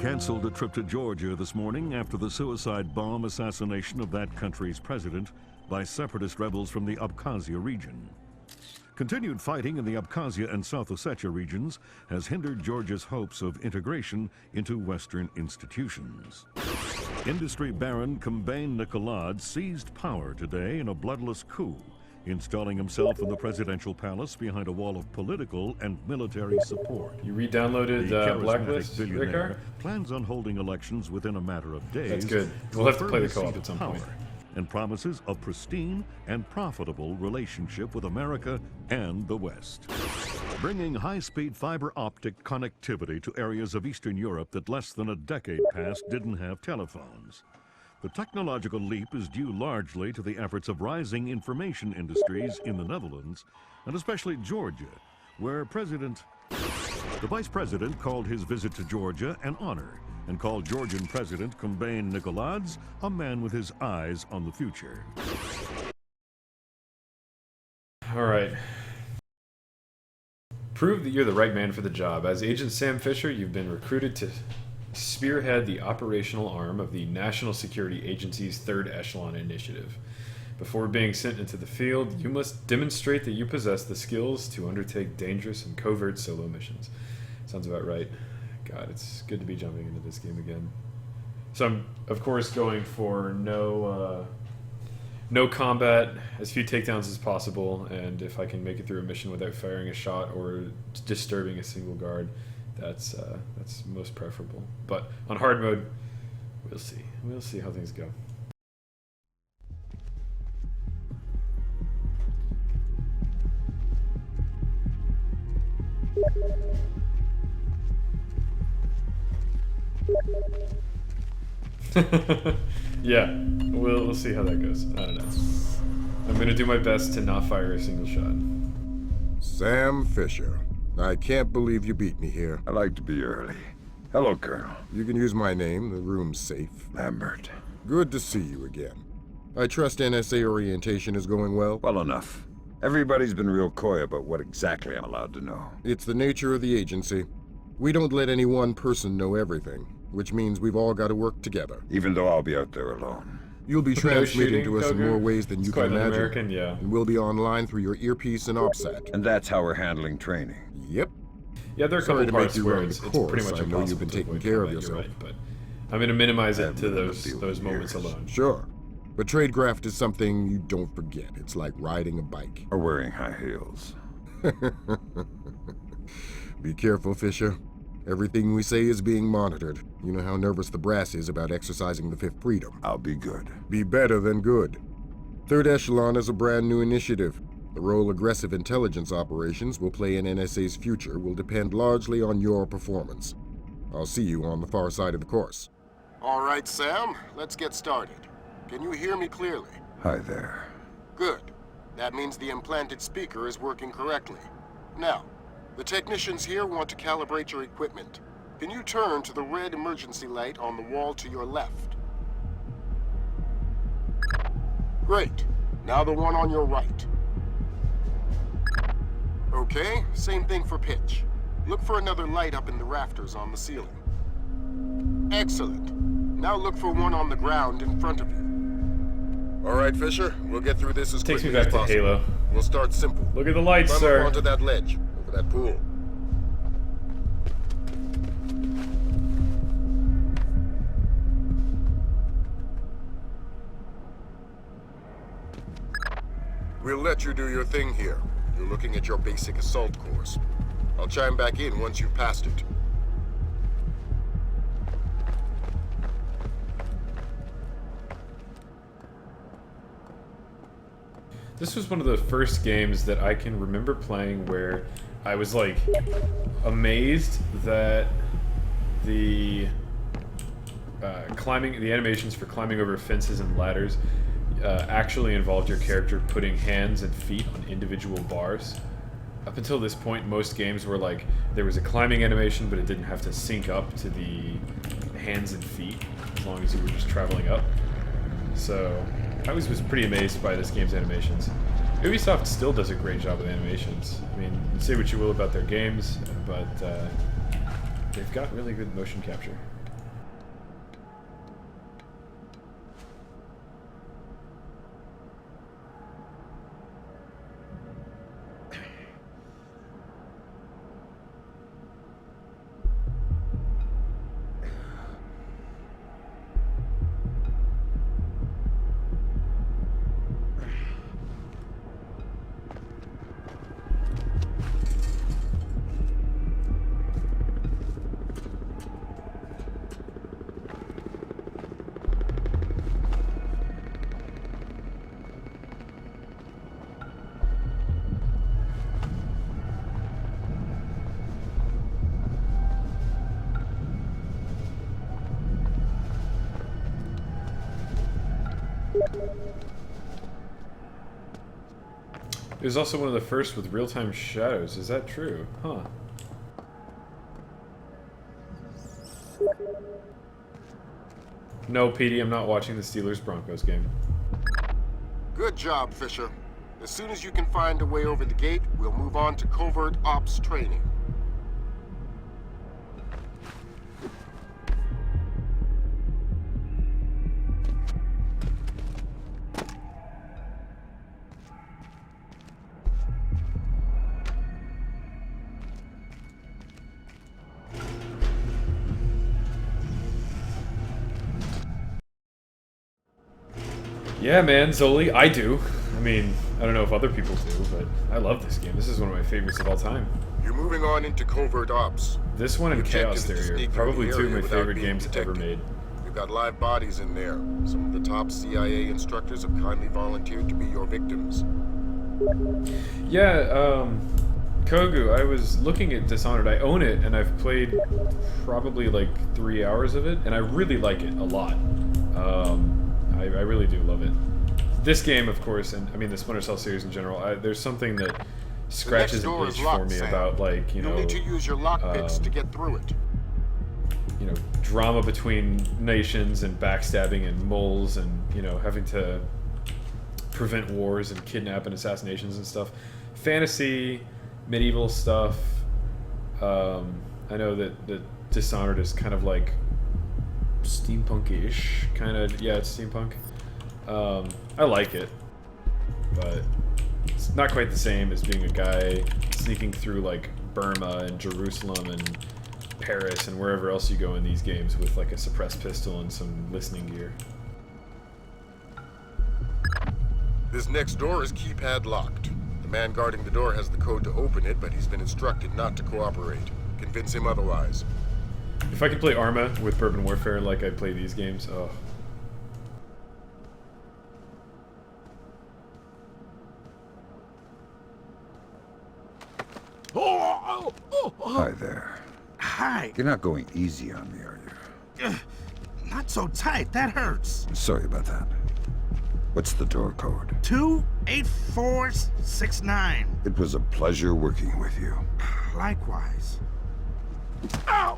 canceled a trip to Georgia this morning after the suicide bomb assassination of that country's president by separatist rebels from the Abkhazia region. Continued fighting in the Abkhazia and South Ossetia regions has hindered Georgia's hopes of integration into Western institutions. Industry baron Kombain Nikolad seized power today in a bloodless coup, installing himself in the presidential palace behind a wall of political and military support. You re-downloaded The Blacklist, charismatic billionaire Rickard? plans on holding elections within a matter of days. That's good. We'll have to play the co-op at some point. And promises a pristine and profitable relationship with America and the West. Bringing high-speed fiber optic connectivity to areas of Eastern Europe that less than a decade past didn't have telephones. The technological leap is due largely to the efforts of rising information industries in the Netherlands, and especially Georgia, where the Vice President called his visit to Georgia an honor, and called Georgian President Kombain Nikolads a man with his eyes on the future. All right. Prove that you're the right man for the job. As Agent Sam Fisher, you've been recruited to spearhead the operational arm of the National Security Agency's Third Echelon Initiative. Before being sent into the field, you must demonstrate that you possess the skills to undertake dangerous and covert solo missions. Sounds about right. God, it's good to be jumping into this game again. So I'm, of course, going for no combat, as few takedowns as possible, and if I can make it through a mission without firing a shot or disturbing a single guard, that's most preferable. But on hard mode, we'll see. We'll see how things go. Yeah, we'll see how that goes. I don't know. I'm gonna do my best to not fire a single shot. Sam Fisher. I can't believe you beat me here. I like to be early. Hello, Colonel. You can use my name. The room's safe. Lambert. Good to see you again. I trust NSA orientation is going well? Well enough. Everybody's been real coy about what exactly I'm allowed to know. It's the nature of the agency. We don't let any one person know everything, which means we've all got to work together. Even though I'll be out there alone. You'll be transmitting to us in Duggar? more ways than you can imagine. American, yeah. And we'll be online through your earpiece and OPSAT. And that's how we're handling training. Yep. Yeah, there are a couple Sorry to parts make you where run it's the pretty course. much I know you've impossible been to taking avoid care of combat, yourself. you're right, but I'm going to minimize it to I've been in the field those for moments years. alone. Sure. But tradecraft is something you don't forget. It's like riding a bike. Or wearing high heels. Be careful, Fisher. Everything we say is being monitored. You know how nervous the brass is about exercising the Fifth Freedom. I'll be good. Be better than good. Third Echelon is a brand new initiative. The role aggressive intelligence operations will play in NSA's future will depend largely on your performance. I'll see you on the far side of the course. All right, Sam, let's get started. Can you hear me clearly? Hi there. Good. That means the implanted speaker is working correctly. Now, the technicians here want to calibrate your equipment. Can you turn to the red emergency light on the wall to your left? Great. Now the one on your right. Okay, same thing for pitch. Look for another light up in the rafters on the ceiling. Excellent. Now look for one on the ground in front of you. All right, Fisher, we'll get through this as Takes quickly me back as to possible. Halo. We'll start simple. Look at the lights, Climb sir. up onto that ledge, over that pool. We'll let you do your thing here. You're looking at your basic assault course. I'll chime back in once you've passed it. This was one of the first games that I can remember playing where I was like amazed that the the animations for climbing over fences and ladders actually involved your character putting hands and feet on individual bars. Up until this point, most games were like there was a climbing animation, but it didn't have to sync up to the hands and feet as long as you were just traveling up. So I was pretty amazed by this game's animations. Ubisoft still does a great job with animations. I mean, say what you will about their games, but they've got really good motion capture. It was also one of the first with real-time shadows. Is that true? Huh. No, Petey, I'm not watching the Steelers-Broncos game. Good job, Fisher. As soon as you can find a way over the gate, we'll move on to covert ops training. Yeah, man, Zoli, I do. I mean, I don't know if other people do, but I love this game. This is one of my favorites of all time. You're moving on into covert ops. This one and Your Chaos objective is to Theory sneak are through probably the two of area my without favorite being games ever detected. made. We've got live bodies in there. Some of the top CIA instructors have kindly volunteered to be your victims. Yeah, Kogu, I was looking at Dishonored. I own it, and I've played probably like 3 hours of it, and I really like it a lot. I really do love it. This game, of course, and I mean the Splinter Cell series in general, there's something that scratches an itch for me about, like, you know, you'll need to use your lockpicks to get through it. You know, drama between nations and backstabbing and moles and, you know, having to prevent wars and kidnap and assassinations and stuff. Fantasy, medieval stuff. I know that Dishonored is kind of like steampunk-ish, kind of. Yeah, it's steampunk. I like it, but it's not quite the same as being a guy sneaking through like Burma and Jerusalem and Paris and wherever else you go in these games with like a suppressed pistol and some listening gear. This next door is keypad locked. The man guarding the door has the code to open it, but he's been instructed not to cooperate. Convince him otherwise. If I could play Arma with Bourbon Warfare like I play these games, oh. Hi there. Hi. You're not going easy on me, are you? Not so tight. That hurts. Sorry about that. What's the door code? 28469. It was a pleasure working with you. Likewise. Ow!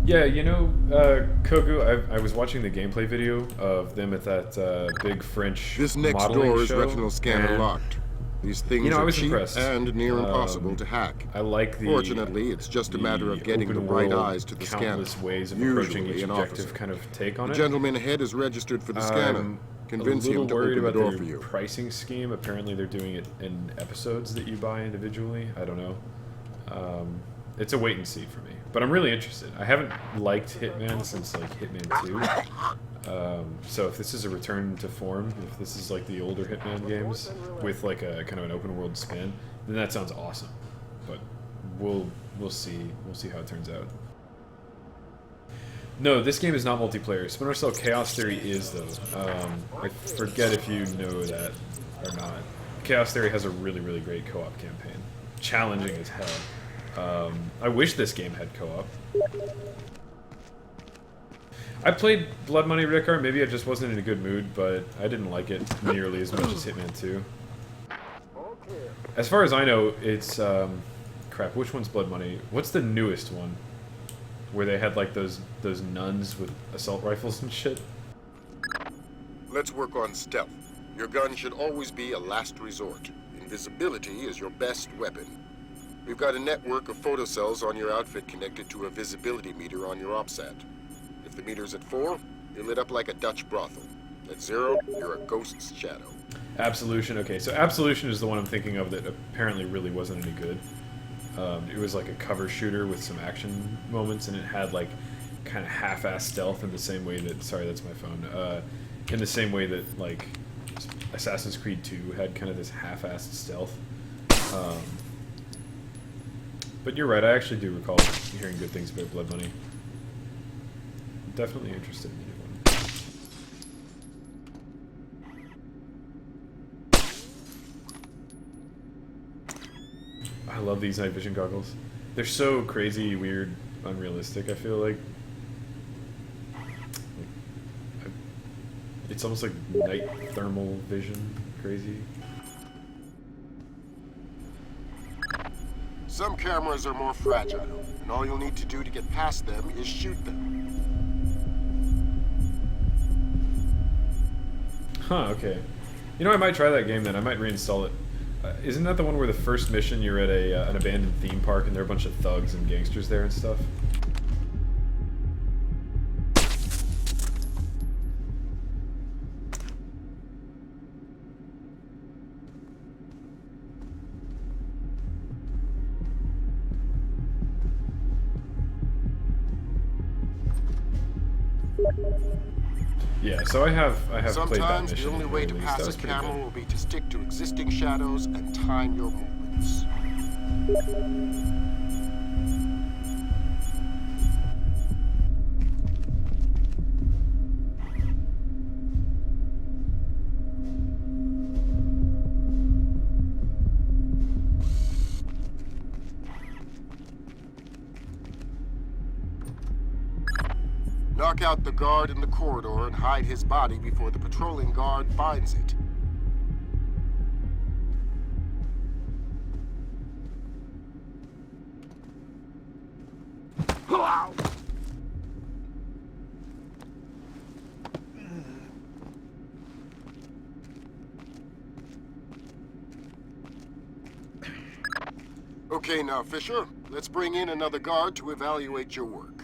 Yeah, you know, Kogu, I was watching the gameplay video of them at that big French This next modeling door is show, retinal scanner and, locked. These things you know, I are was cheap impressed. and near impossible to hack. I like the. Fortunately, it's just a matter of getting the open right world, eyes to the scanner. countless ways of approaching Usually each an objective officer. kind of take on The it. gentleman ahead is registered for the scanner. I'm Convince a little him to worried open the about door their for you. pricing scheme. Apparently, they're doing it in episodes that you buy individually. I don't know. It's a wait and see for me, but I'm really interested. I haven't liked Hitman since like Hitman 2. So if this is a return to form, if this is like the older Hitman games with like a kind of an open world spin, then that sounds awesome. But we'll see. We'll see how it turns out. No, this game is not multiplayer. Splinter Cell Chaos Theory is, though. I forget if you know that or not. Chaos Theory has a really, really great co-op campaign. Challenging as hell. I wish this game had co-op. I played Blood Money Redcar. Maybe I just wasn't in a good mood, but I didn't like it nearly as much as Hitman 2. As far as I know, it's... crap, which one's Blood Money? What's the newest one? Where they had like those nuns with assault rifles and shit? Let's work on stealth. Your gun should always be a last resort. Invisibility is your best weapon. We've got a network of photocells on your outfit connected to a visibility meter on your OPSAT. If the meter's at 4, you're lit up like a Dutch brothel. At 0, you're a ghost's shadow. Absolution, okay, so Absolution is the one I'm thinking of that apparently really wasn't any good. It was like a cover shooter with some action moments, and it had like kind of half-assed stealth in the same way that, sorry, that's my phone, in the same way that like Assassin's Creed 2 had kind of this half-assed stealth. But you're right, I actually do recall hearing good things about Blood Money. Definitely interested in the new one. I love these night vision goggles. They're so crazy, weird, unrealistic, I feel like. It's almost like night thermal vision crazy. Some cameras are more fragile, and all you'll need to do to get past them is shoot them. Huh, okay. You know, I might try that game then. I might reinstall it. Isn't that the one where the first mission you're at an abandoned theme park and there are a bunch of thugs and gangsters there and stuff? Yeah, so I have played that Sometimes mission. the only way to at least. pass That a was pretty camera good. will be to stick to existing shadows and time your movements. Knock out the guard in the corridor and hide his body before the patrolling guard finds it. Okay, now, Fisher, let's bring in another guard to evaluate your work.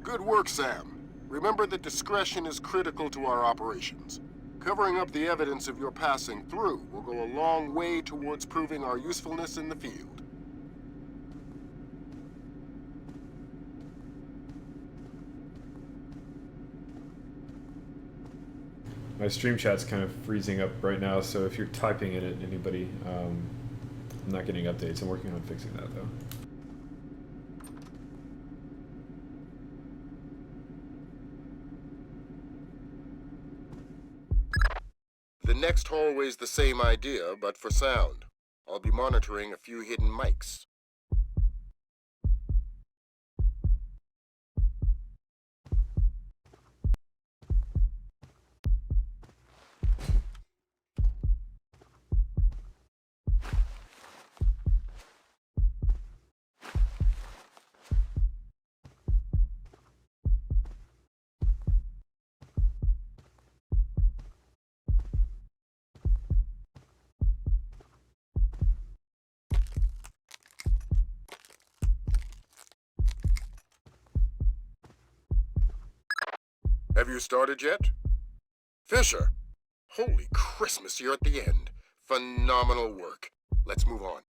Good work, Sam. Remember that discretion is critical to our operations. Covering up the evidence of your passing through will go a long way towards proving our usefulness in the field. My stream chat's kind of freezing up right now, so if you're typing in it, anybody, I'm not getting updates. I'm working on fixing that, though. The next hallway's the same idea, but for sound. I'll be monitoring a few hidden mics. Have you started yet? Fisher! Holy Christmas, you're at the end. Phenomenal work. Let's move on.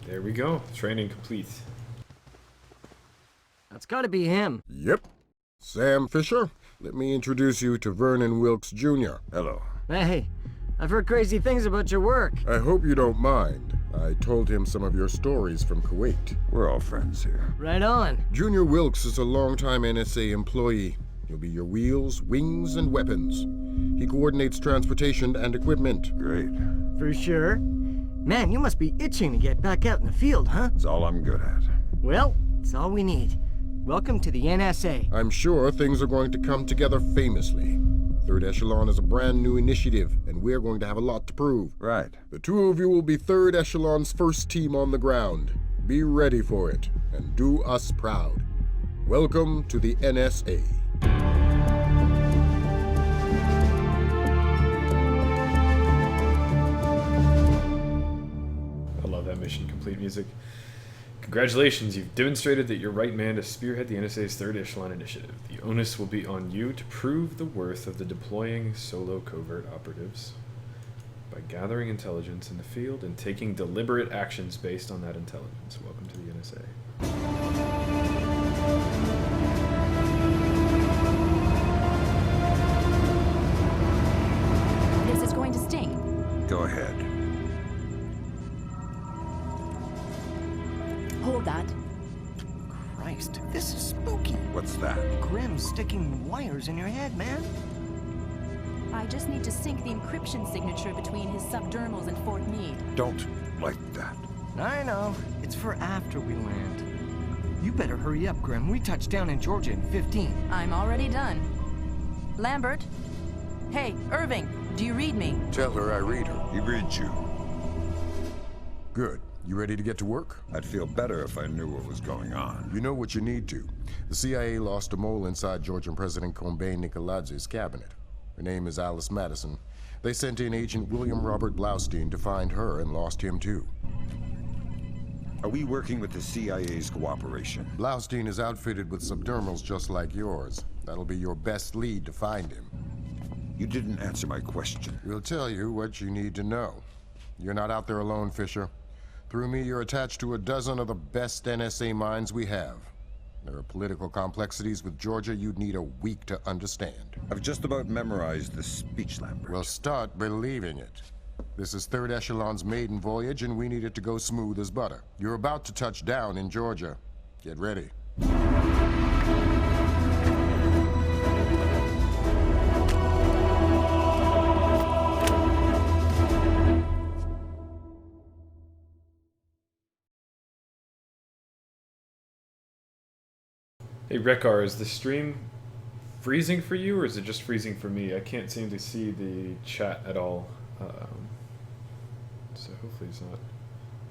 There we go. Training complete. That's gotta be him. Yep. Sam Fisher, let me introduce you to Vernon Wilkes Jr. Hello. Hey, I've heard crazy things about your work. I hope you don't mind. I told him some of your stories from Kuwait. We're all friends here. Right on. Junior Wilkes is a longtime NSA employee. He'll be your wheels, wings, and weapons. He coordinates transportation and equipment. Great. For sure. Man, you must be itching to get back out in the field, huh? It's all I'm good at. Well, it's all we need. Welcome to the NSA. I'm sure things are going to come together famously. Third Echelon is a brand new initiative, and we're going to have a lot to prove. Right. The two of you will be Third Echelon's first team on the ground. Be ready for it, and do us proud. Welcome to the NSA. I love that mission complete music. Congratulations, you've demonstrated that you're right man to spearhead the NSA's third echelon initiative. The onus will be on you to prove the worth of the deploying solo covert operatives by gathering intelligence in the field and taking deliberate actions based on that intelligence. Welcome to the NSA. This is going to sting. Go ahead. Hold that. Christ, this is spooky. What's that? Grim sticking wires in your head, man. I just need to sync the encryption signature between his subdermals and Fort Meade. Don't like that. I know. It's for after we land. You better hurry up, Grim. We touch down in Georgia in 15. I'm already done. Lambert? Hey, Irving, do you read me? Tell her I read her. He reads you. Good. You ready to get to work? I'd feel better if I knew what was going on. You know what you need to. The CIA lost a mole inside Georgian President Kombay Nikoladzi's cabinet. Her name is Alice Madison. They sent in Agent William Robert Blaustein to find her and lost him too. Are we working with the CIA's cooperation? Blaustein is outfitted with subdermals just like yours. That'll be your best lead to find him. You didn't answer my question. We'll tell you what you need to know. You're not out there alone, Fisher. Through me, you're attached to a dozen of the best NSA minds we have. There are political complexities with Georgia you'd need a week to understand. I've just about memorized the speech, Lambert. Well, start believing it. This is Third Echelon's maiden voyage, and we need it to go smooth as butter. You're about to touch down in Georgia. Get ready. Hey Rekar, is the stream freezing for you, or is it just freezing for me? I can't seem to see the chat at all. So hopefully it's not.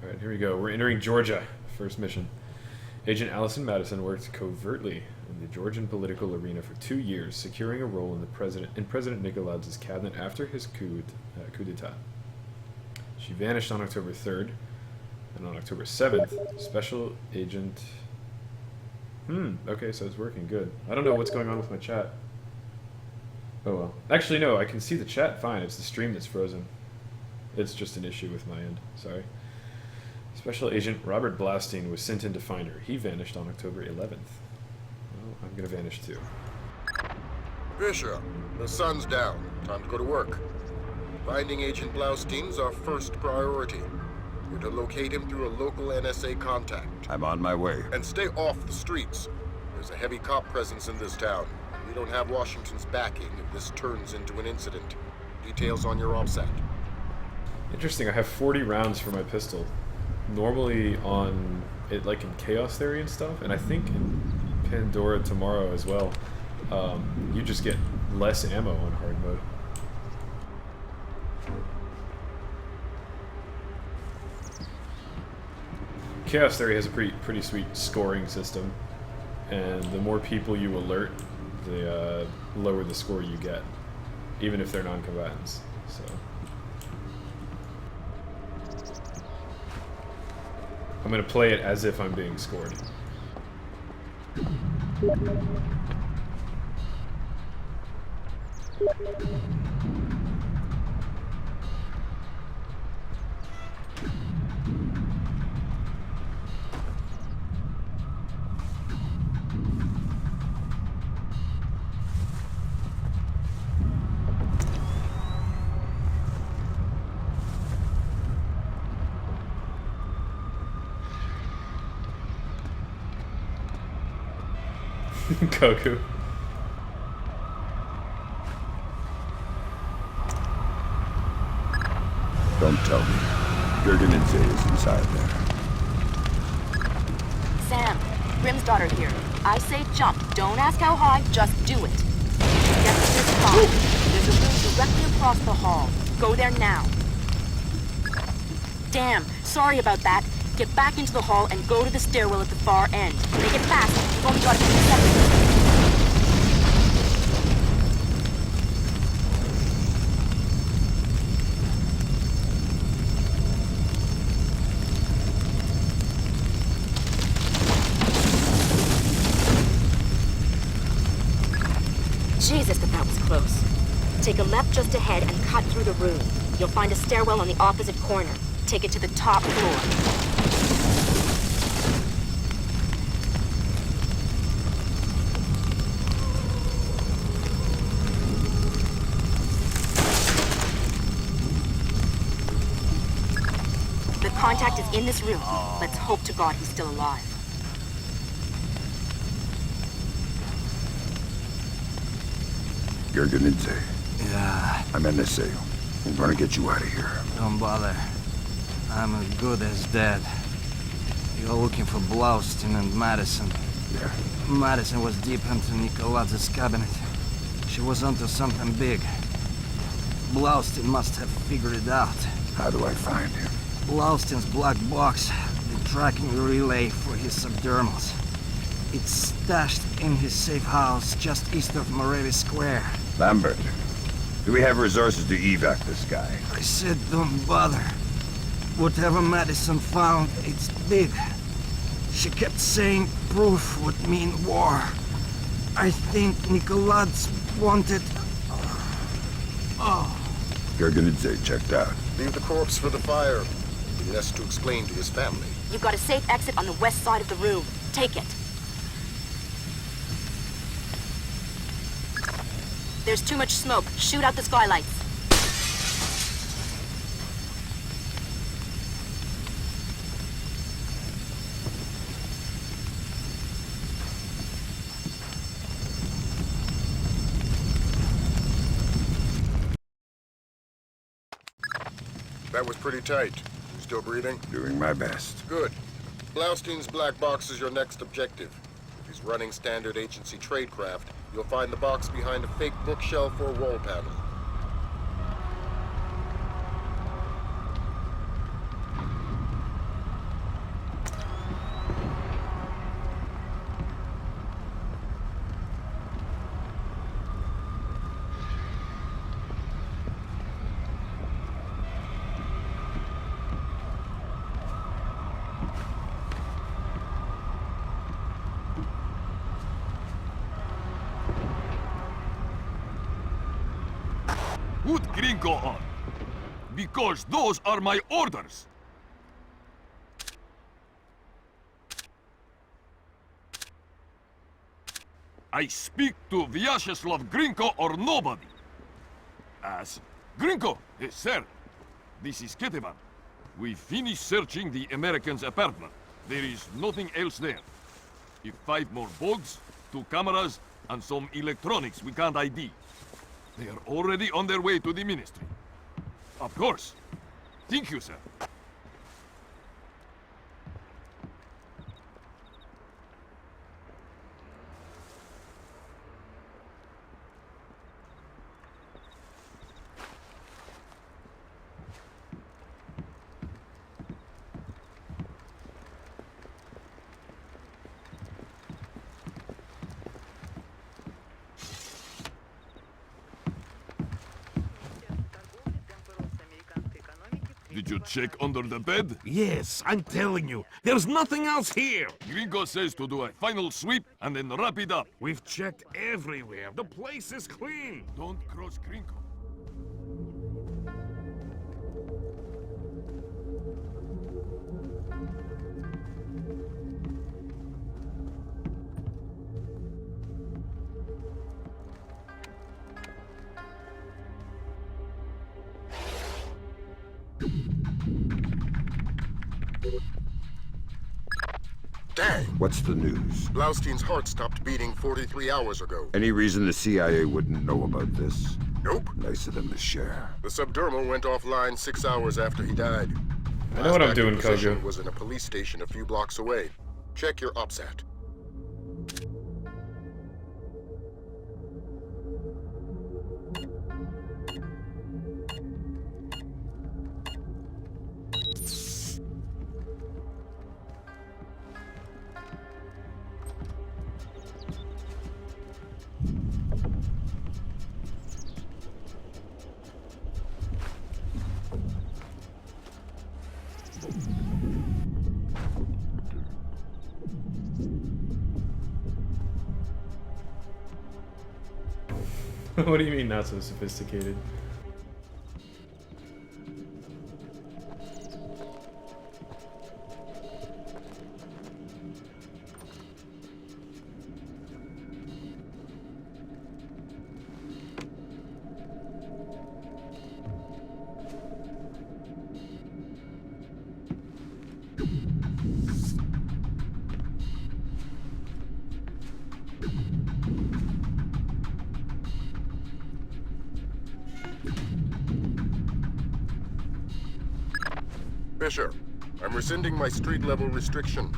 Alright, here we go. We're entering Georgia. First mission. Agent Allison Madison worked covertly in the Georgian political arena for 2 years, securing a role in President Nikoladzi's cabinet after his coup d'etat. She vanished on October 3rd, and on October 7th, Special Agent... okay, so it's working good. I don't know what's going on with my chat. Oh well. Actually, no, I can see the chat fine. It's the stream that's frozen. It's just an issue with my end. Sorry. Special Agent Robert Blaustein was sent in to find her. He vanished on October 11th. Well, I'm gonna vanish too. Fisher, the sun's down. Time to go to work. Finding Agent Blaustein's our first priority. You're to locate him through a local NSA contact. I'm on my way. And stay off the streets. There's a heavy cop presence in this town. We don't have Washington's backing if this turns into an incident. Details on your OPSAT. Interesting, I have 40 rounds for my pistol. Normally on it, like in Chaos Theory and stuff, and I think in Pandora tomorrow as well, you just get less ammo on hard mode. Chaos Theory has a pretty sweet scoring system, and the more people you alert, the lower the score you get, even if they're non-combatants. So I'm gonna play it as if I'm being scored. Goku. Don't tell me. Gurganidze is inside there. Sam, Grim's daughter here. I say jump. Don't ask how high, just do it. Get to this spot. There's a room directly across the hall. Go there now. Damn, sorry about that. Get back into the hall and go to the stairwell at the far end. Make it fast. You've only got a few seconds. Jesus, that was close. Take a left just ahead and cut through the room. You'll find a stairwell on the opposite corner. Take it to the top floor. The contact is in this room. Let's hope to God he's still alive. Gergenidze, Yeah, I'm NSA. I'm gonna get you out of here. don't bother. I'm as good as dead. You're looking for Blaustein and Madison. Yeah. Madison was deep into Nicolaz's cabinet. She was onto something big. Blaustein must have figured it out. How do I find him? Blaustein's black box, the tracking relay for his subdermals. It's stashed in his safe house just east of Moravi Square. Lambert, do we have resources to evac this guy? I said don't bother. Whatever Madison found, it's big. She kept saying proof would mean war. I think Nicolaz wanted... Gergenidze checked out. Leave the corpse for the fire. He has to explain to his family. You've got a safe exit on the west side of the room. Take it. There's too much smoke. Shoot out the skylights. That was pretty tight. You still breathing? Doing my best. Good. Blaustein's black box is your next objective. If he's running standard agency tradecraft, you'll find the box behind a fake bookshelf or wall panel. Put Gringo on, because those are my orders. I speak to Vyacheslav Gringo or nobody. As Gringo, yes, sir. This is Ketevan. We finished searching the American's apartment. There is nothing else there. If 5 more bugs, 2 cameras, and some electronics we can't ID. They are already on their way to the ministry. Of course. Thank you, sir. Did you check under the bed? Yes, I'm telling you, there's nothing else here. Gringo says to do a final sweep and then wrap it up. We've checked everywhere. The place is clean. Don't cross Gringo. Dang! What's the news? Blaustein's heart stopped beating 43 hours ago. Any reason the CIA wouldn't know about this? Nope. Nice of them to share. The subdermal went offline 6 hours after he died. I know what I'm Last doing, active position Kojo. was in a police station a few blocks away. Check your OPSAT. What do you mean not so sophisticated? Fisher, I'm rescinding my street-level restriction.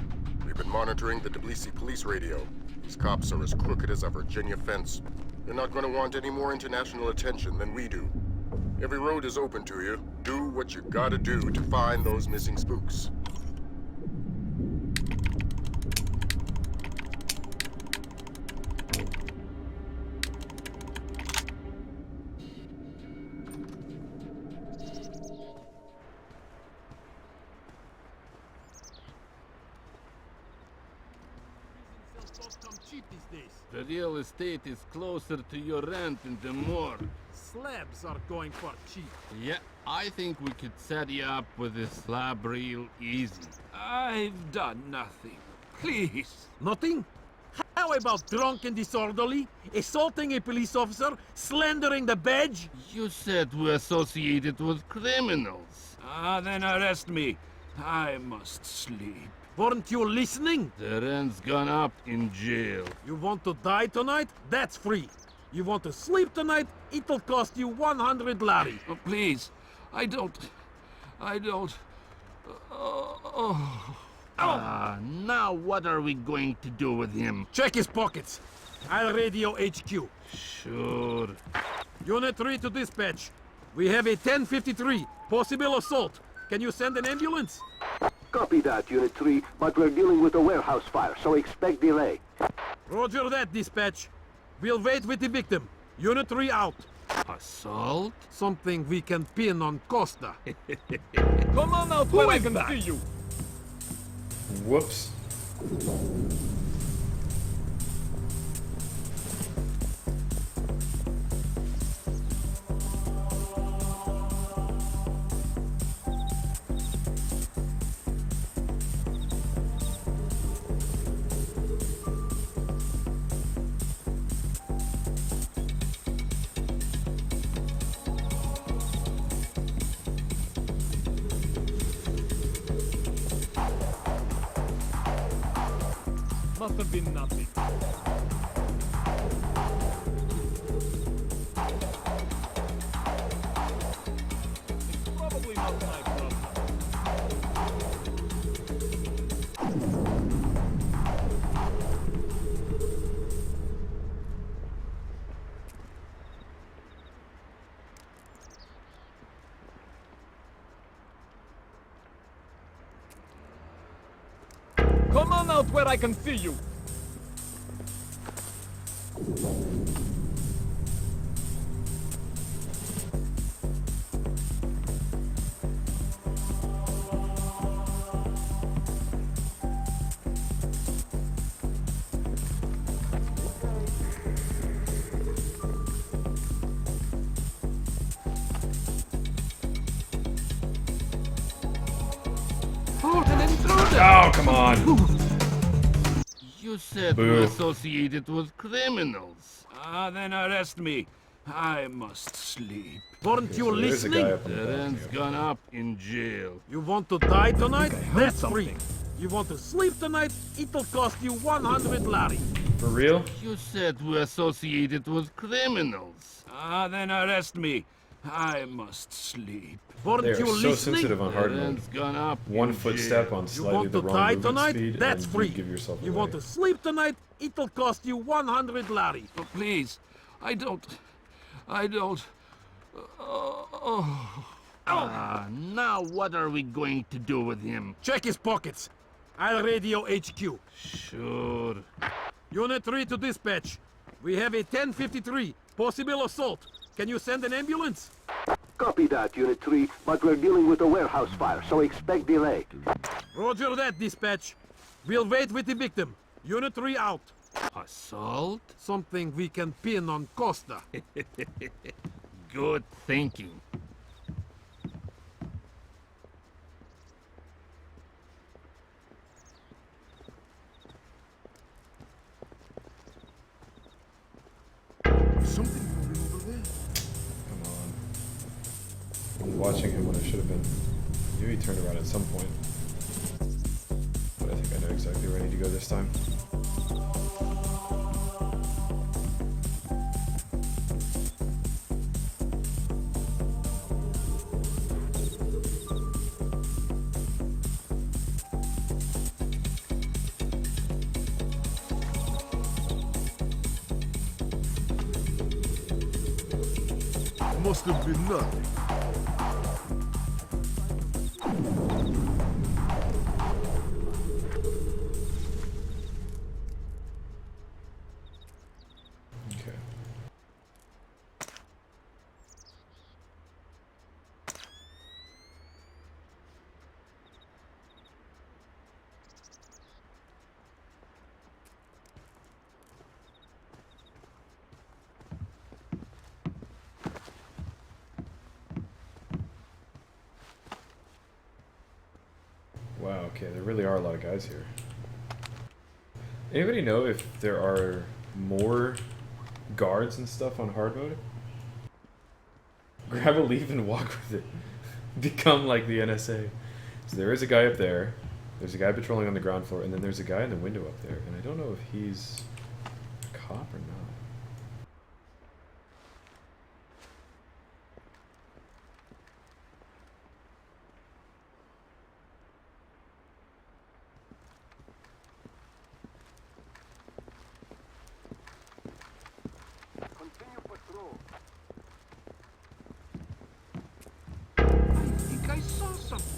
We've been monitoring the Tbilisi police radio. These cops are as crooked as a Virginia fence. They're not going to want any more international attention than we do. Every road is open to you. Do what you gotta do to find those missing spooks. The real estate is closer to your rent in the morgue. Slabs are going for cheap. Yeah, I think we could set you up with a slab real easy. I've done nothing. Please. Nothing? How about drunk and disorderly, assaulting a police officer, slandering the badge? You said we associated with criminals. Then arrest me. I must sleep. Weren't you listening? The rent's gone up in jail. You want to die tonight? That's free. You want to sleep tonight? It'll cost you 100 lari. Oh, please. I don't... Now what are we going to do with him? Check his pockets. I'll radio HQ. Sure. Unit 3 to dispatch. We have a 1053, possible assault. Can you send an ambulance? Copy that, Unit 3, but we're dealing with a warehouse fire, so expect delay. Roger that, dispatch. We'll wait with the victim. Unit 3 out. Assault? Something we can pin on Costa. Come on out where I can see you! Whoops. Must have been nothing. It's probably not my problem. Come on out where I can see you! Oh, come on! You said Boo. we associated with criminals. Then arrest me. I must sleep. Weren't you There's a guy listening? up on The the balcony. rent's gone up in jail. You want to die tonight? That's free. You want to sleep tonight? It'll cost you 100 lari. For real? You said we associated with criminals. Then arrest me. I must sleep. Weren't They are you so listening? sensitive on The hard mode. rent's gone up One in footstep jail. on You slightly want the to wrong die movement tonight? speed, That's and free. you give yourself You away. want to sleep tonight? It'll cost you 100 lari. Oh, please. I don't... Now what are we going to do with him? Check his pockets. I'll radio HQ. Sure. Unit 3 to dispatch. We have a 1053, possible assault. Can you send an ambulance? Copy that, Unit 3, but we're dealing with a warehouse fire, so expect delay. Roger that, dispatch. We'll wait with the victim. Unit 3 out. Assault? Something we can pin on Costa. Good thinking. Something moving over there. Come on. I was watching him when I should have been. I knew he turned around at some point. But I think I know exactly where I need to go this time. Must have been nothing. Okay. Wow, okay, there really are a lot of guys here. Anybody know if there are more guards and stuff on hard mode? Grab a leaf and walk with it. Become like the NSA. So there is a guy up there, there's a guy patrolling on the ground floor, and then there's a guy in the window up there, and I don't know if he's a cop or not. Continue patrol. I think I saw something.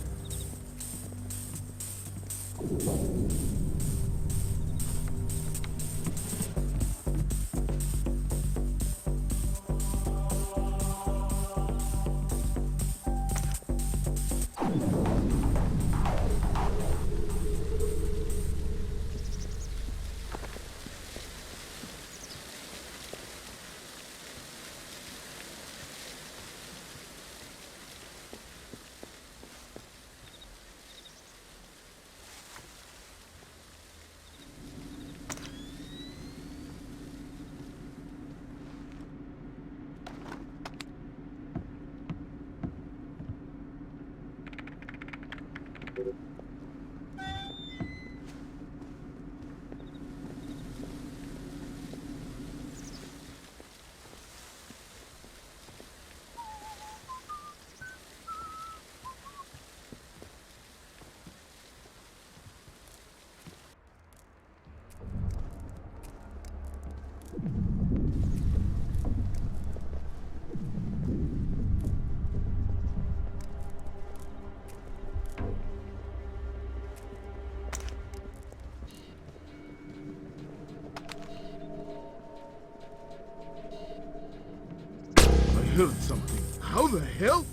I heard something. How the hell?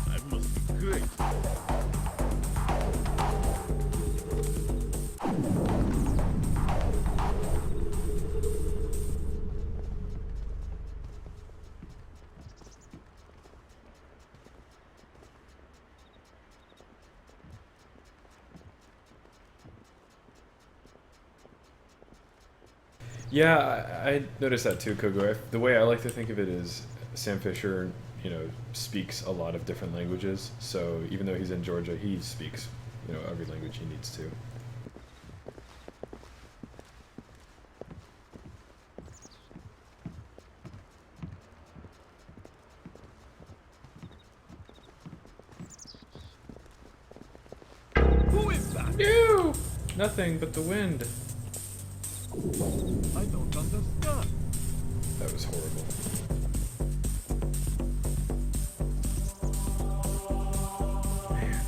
That must be great. Yeah, I noticed that too, Kogo. The way I like to think of it is Sam Fisher, speaks a lot of different languages. So even though he's in Georgia, he speaks, every language he needs to. Who is that? No! Nothing but the wind. I don't understand. That was horrible. Man.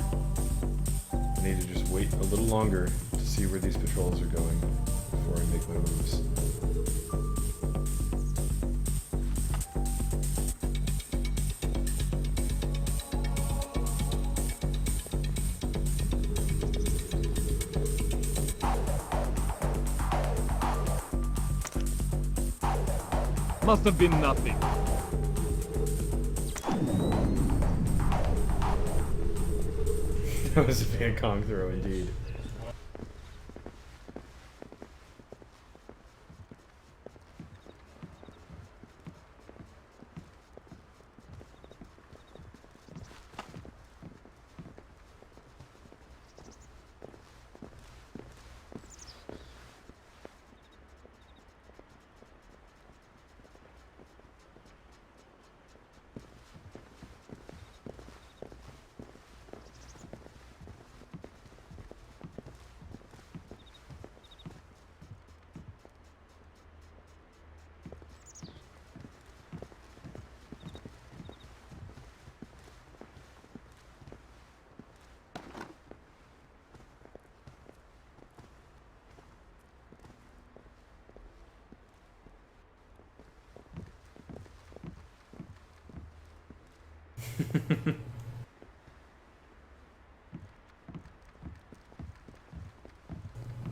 I need to just wait a little longer to see where these patrols are going before I make my moves. Must have been nothing. That was a Viet Cong throw indeed.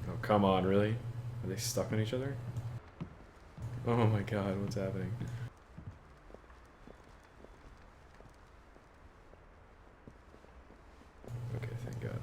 Oh, come on, really? Are they stuck on each other? Oh my god, what's happening? Okay, thank god.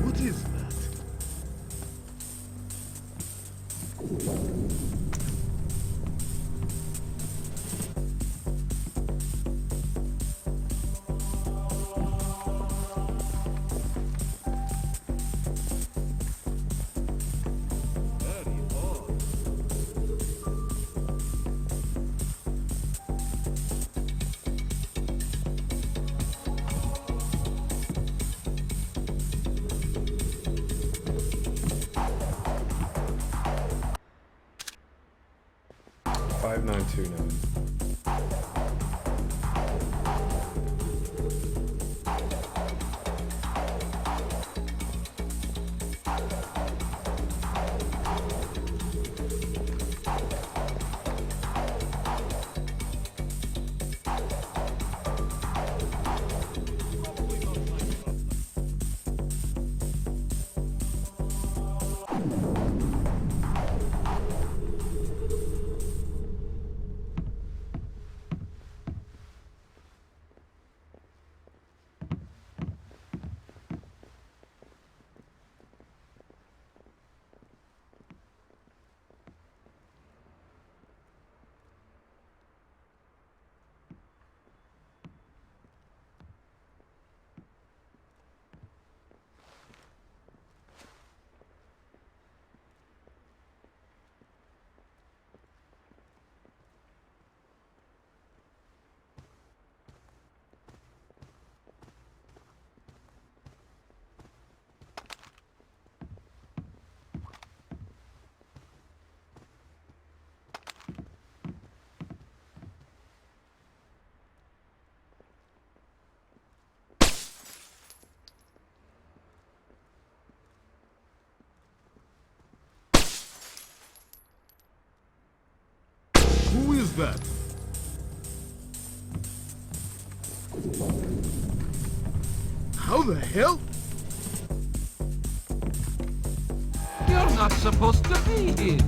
What is that? Very odd. Five 929. is that? How the hell? You're not supposed to be here.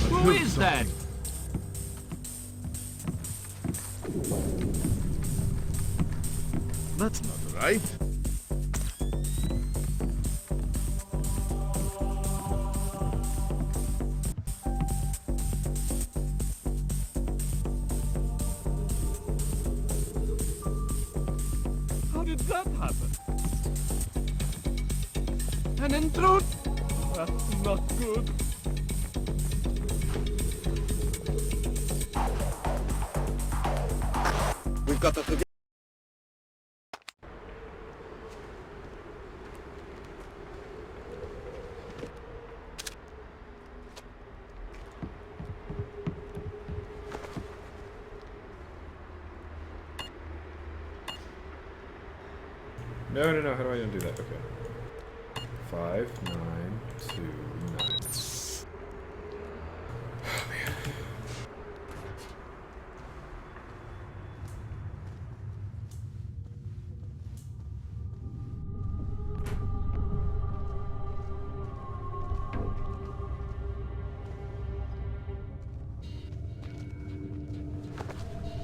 Who is that? That's not right. How did that happen? An intrude? That's not good. We've got to... No, how do I undo that? Okay. 5, 9, 2, 9. Oh, man.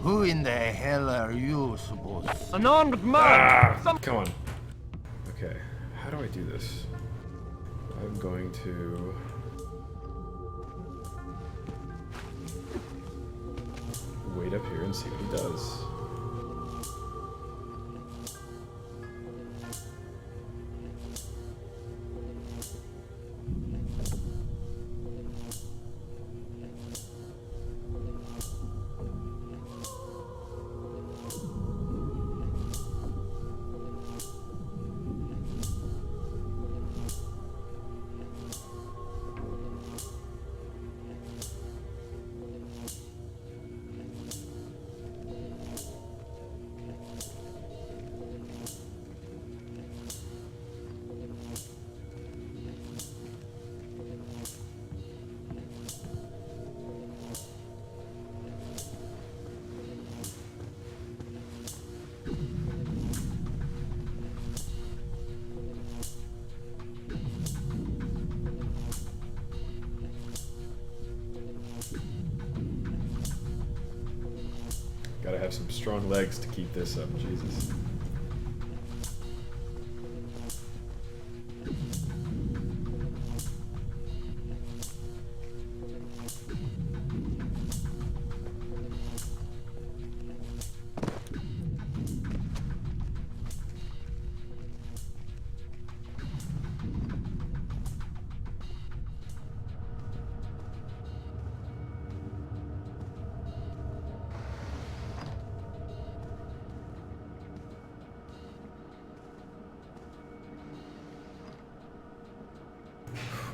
Who in the hell are you supposed to... An armed man! Come on. Okay, how do I do this? I'm going to... wait up here and see what he does. Gotta have some strong legs to keep this up, Jesus.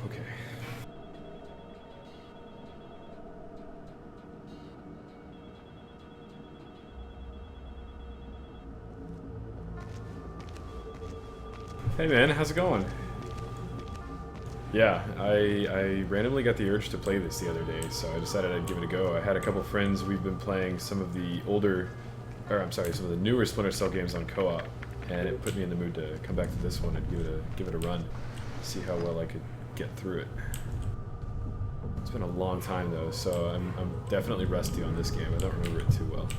Okay. Hey man, how's it going? Yeah, I randomly got the urge to play this the other day, so I decided I'd give it a go. I had a couple friends, we've been playing some of the older, or I'm sorry, some of the newer Splinter Cell games on co-op. and it put me in the mood to come back to this one and give it a run, see how well I could get through it. It's been a long time though, so I'm definitely rusty on this game. I don't remember it too well.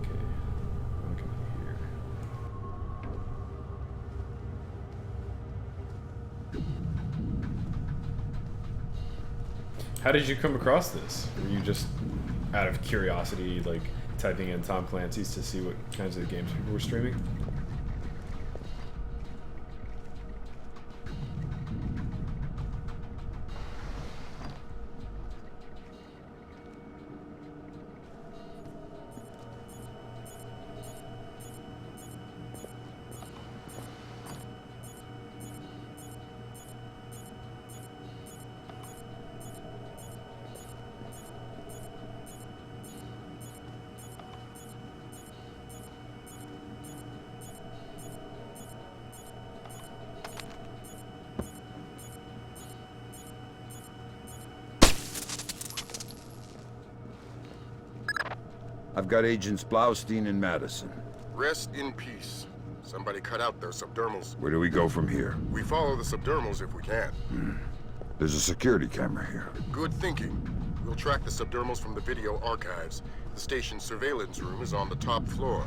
Okay, I'm gonna come in here. How did you come across this? Were you just out of curiosity, like typing in Tom Clancy's to see what kinds of games people were streaming? I've got Agents Blaustein and Madison. Rest in peace. Somebody cut out their subdermals. Where do we go from here? We follow the subdermals if we can. There's a security camera here. Good thinking. We'll track the subdermals from the video archives. The station's surveillance room is on the top floor.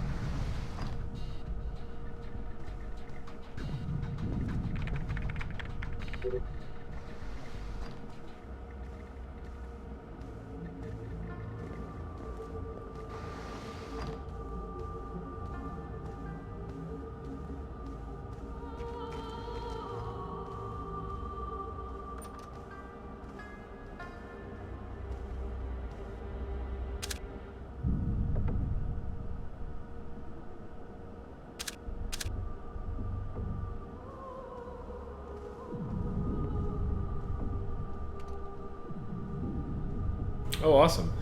Oh, awesome.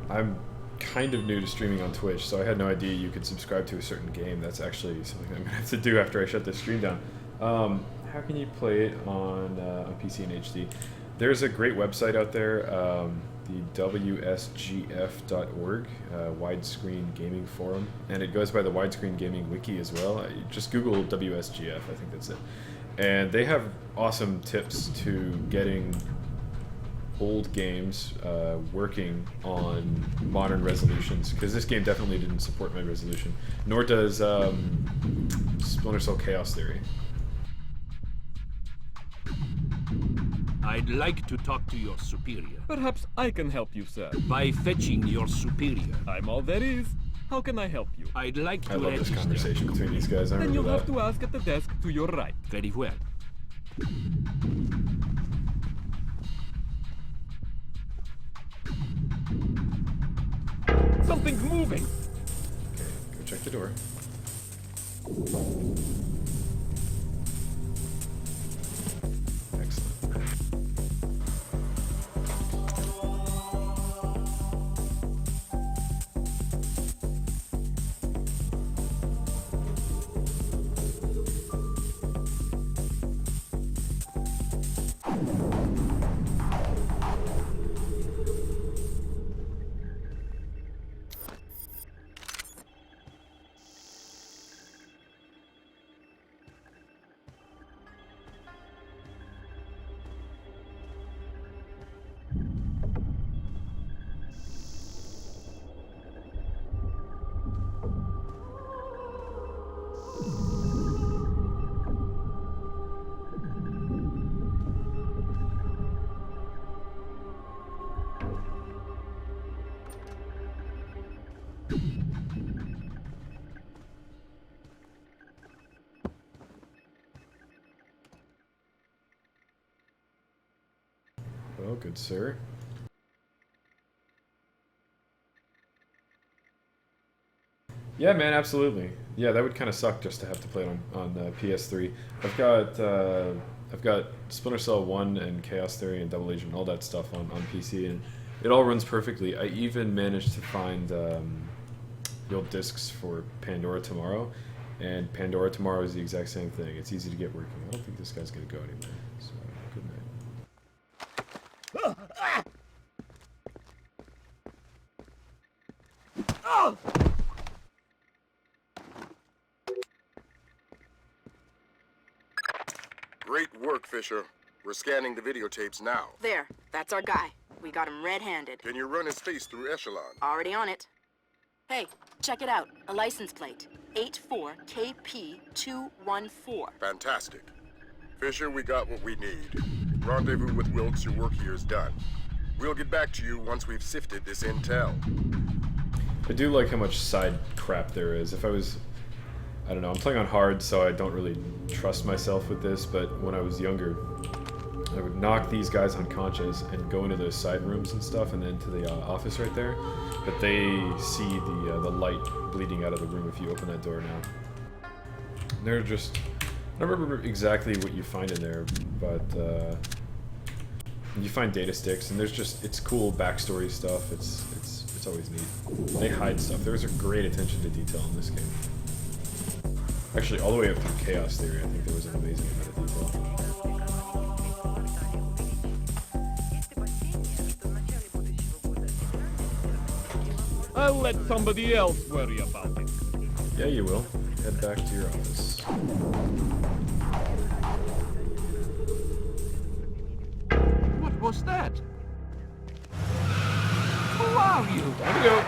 I'm kind of new to streaming on Twitch, so I had no idea you could subscribe to a certain game. That's actually something I'm going to have to do after I shut this stream down. How can you play it on PC and HD? There's a great website out there, the WSGF.org, Widescreen Gaming Forum, and it goes by the Widescreen Gaming Wiki as well. Just Google WSGF, I think that's it. And they have awesome tips to getting old games working on modern resolutions, because this game definitely didn't support my resolution, nor does Splinter Cell Chaos Theory. I'd like to talk to your superior. Perhaps I can help you, sir. By fetching your superior. I'm all there is. How can I help you? I'd like to I love this register. conversation between these guys. I Then remember you'll that. have to ask at the desk to your right. Very well. Something's moving! Okay, go check the door. Excellent. Well, good sir. Yeah, man, absolutely. Yeah, that would kind of suck just to have to play it on PS3. I've got Splinter Cell 1 and Chaos Theory and Double Agent, all that stuff on PC, and it all runs perfectly. I even managed to find the old discs for Pandora Tomorrow, and Pandora Tomorrow is the exact same thing. It's easy to get working. I don't think this guy's going to go anywhere. So, good night. Fisher. We're scanning the videotapes now. There, that's our guy. We got him red-handed. Can you run his face through Echelon? Already on it. Hey, check it out. A license plate. 84KP214. Fantastic. Fisher, we got what we need. Rendezvous with Wilkes, your work here is done. We'll get back to you once we've sifted this intel. I do like how much side crap there is. If I was... I don't know, I'm playing on hard, so I don't really trust myself with this, but when I was younger, I would knock these guys unconscious and go into those side rooms and stuff, and then to the office right there. But they see the light bleeding out of the room if you open that door now. They're just... I don't remember exactly what you find in there, but you find data sticks, and there's just... It's cool backstory stuff. It's always neat. They hide stuff. There's a great attention to detail in this game. Actually, all the way up through Chaos Theory, I think there was an amazing amount of detail. I'll let somebody else worry about it. Yeah, you will. Head back to your office. What was that? Who are you? Time to go.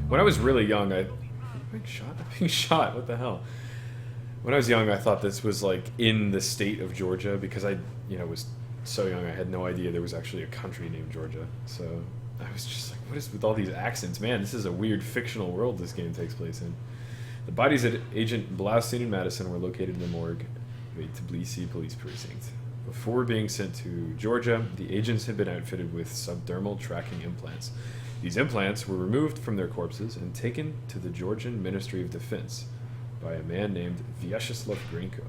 When I was really young, I'm being shot. What the hell? When I was young, I thought this was like in the state of Georgia because I, was so young. I had no idea there was actually a country named Georgia. So I was just like, what is with all these accents? Man, this is a weird fictional world this game takes place in. The bodies of Agent Blaustein and Madison were located in the morgue of Tbilisi Police Precinct. Before being sent to Georgia, the agents had been outfitted with subdermal tracking implants. These implants were removed from their corpses and taken to the Georgian Ministry of Defense by a man named Vyacheslav Grinko.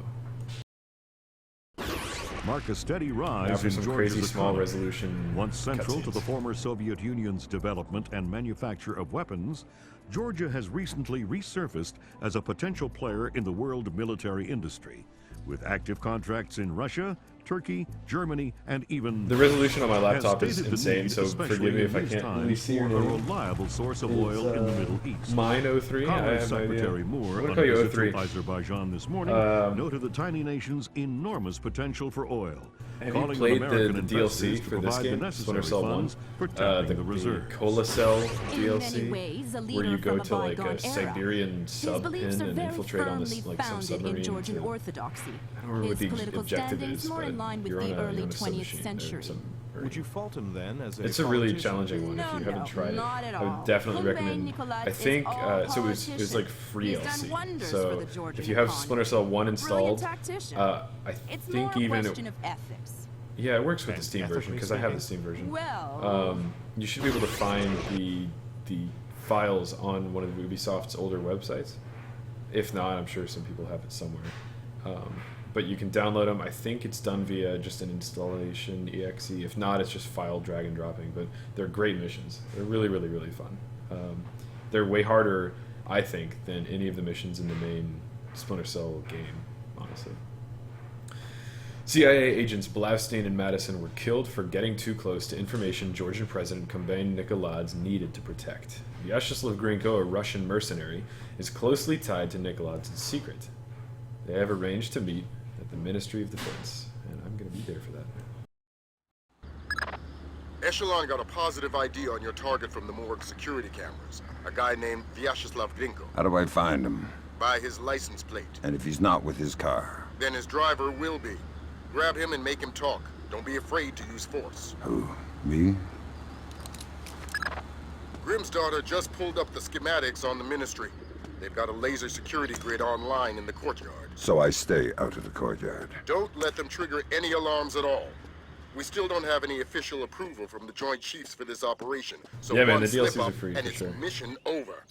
Mark a steady rise now for in some Georgia's crazy small economy. resolution Once central to cutscenes. the former Soviet Union's development and manufacture of weapons, Georgia has recently resurfaced as a potential player in the world military industry, with active contracts in Russia, Turkey, Germany, and even... The resolution on my has laptop is stated the insane, need, so especially forgive me in if I these can't really times, see your for a name. reliable source of oil in the Middle East. Mine 03? I Commerce have no idea. Secretary Moore, I'm gonna on call a you visit 03. to Azerbaijan this morning, noted the tiny nation's enormous potential for oil, Have calling you played on American the DLC investors to for this provide the game? necessary Splinter Cell 1? funds for tapping the The reserves. Cola Cell In DLC, many ways, a where leader you go from a to like bygone a Siberian His sub beliefs pin are and very infiltrate on firmly this like some founded submarine. in Georgian to- orthodoxy. I don't remember what His the political objective standings is, more but in line with you're the on a early 20th submachine or century. some- Would you fault him then as a It's a really politician? challenging one. No, If you haven't no, tried not it, at I would all. definitely Humbei recommend. Nicolas I is think all so. It was like politician. free He's done DLC. wonders So for the Georgian if you have economy. Splinter Cell 1 installed, Brilliant tactician. I It's think more a even question of ethics. yeah, it works with the And Steam version ethically because I have the speaking? Steam version. Well, You should be able to find the files on one of Ubisoft's older websites. If not, I'm sure some people have it somewhere. But you can download them. I think it's done via just an installation exe. If not, it's just file drag and dropping. But they're great missions. They're really, really, really fun. They're way harder, I think, than any of the missions in the main Splinter Cell game, honestly. CIA agents Blaustein and Madison were killed for getting too close to information Georgian President Kombain Nikoladze needed to protect. Vyacheslav Grinko, a Russian mercenary, is closely tied to Nikoladze's secret. They have arranged to meet at the Ministry of Defense, and I'm going to be there for that. Echelon got a positive ID on your target from the morgue security cameras. A guy named Vyacheslav Grinko. How do I find him? By his license plate. And if he's not with his car? Then his driver will be. Grab him and make him talk. Don't be afraid to use force. Who? Me? Grimm's daughter just pulled up the schematics on the ministry. They've got a laser security grid online in the courtyard. So I stay out of the courtyard. Don't let them trigger any alarms at all. We still don't have any official approval from the Joint Chiefs for this operation. So Yeah, man, one the slip DLCs are up free, and for it's sure. mission over.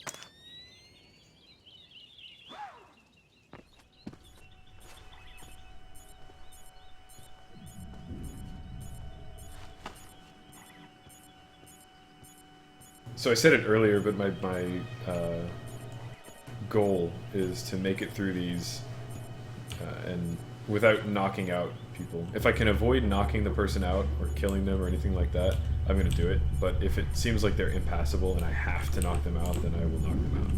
So I said it earlier, but my goal is to make it through these and without knocking out people. If I can avoid knocking the person out or killing them or anything like that, I'm gonna do it. But if it seems like they're impassable and I have to knock them out, then I will knock them out.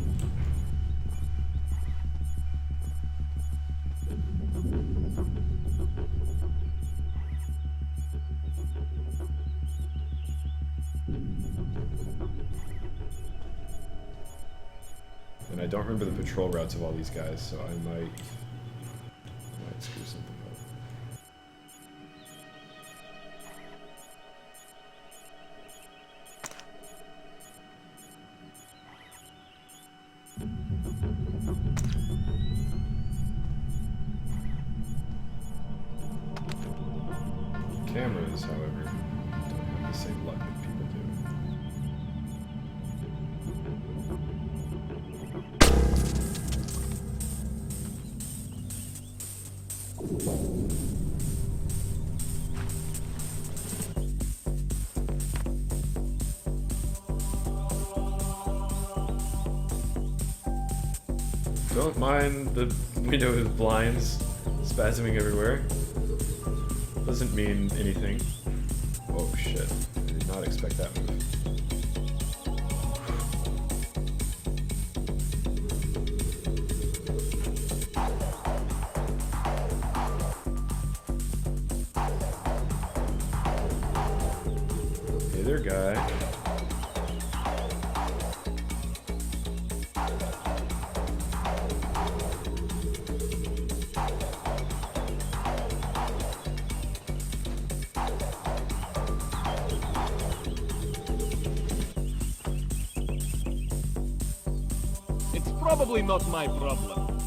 And I don't remember the patrol routes of all these guys, so I might screw something up. Cameras, however, don't have the same luck that people do. Don't mind the window with blinds spasming everywhere. Doesn't mean anything. Oh shit. I did not expect that move. Hey there, guy. Probably not my problem.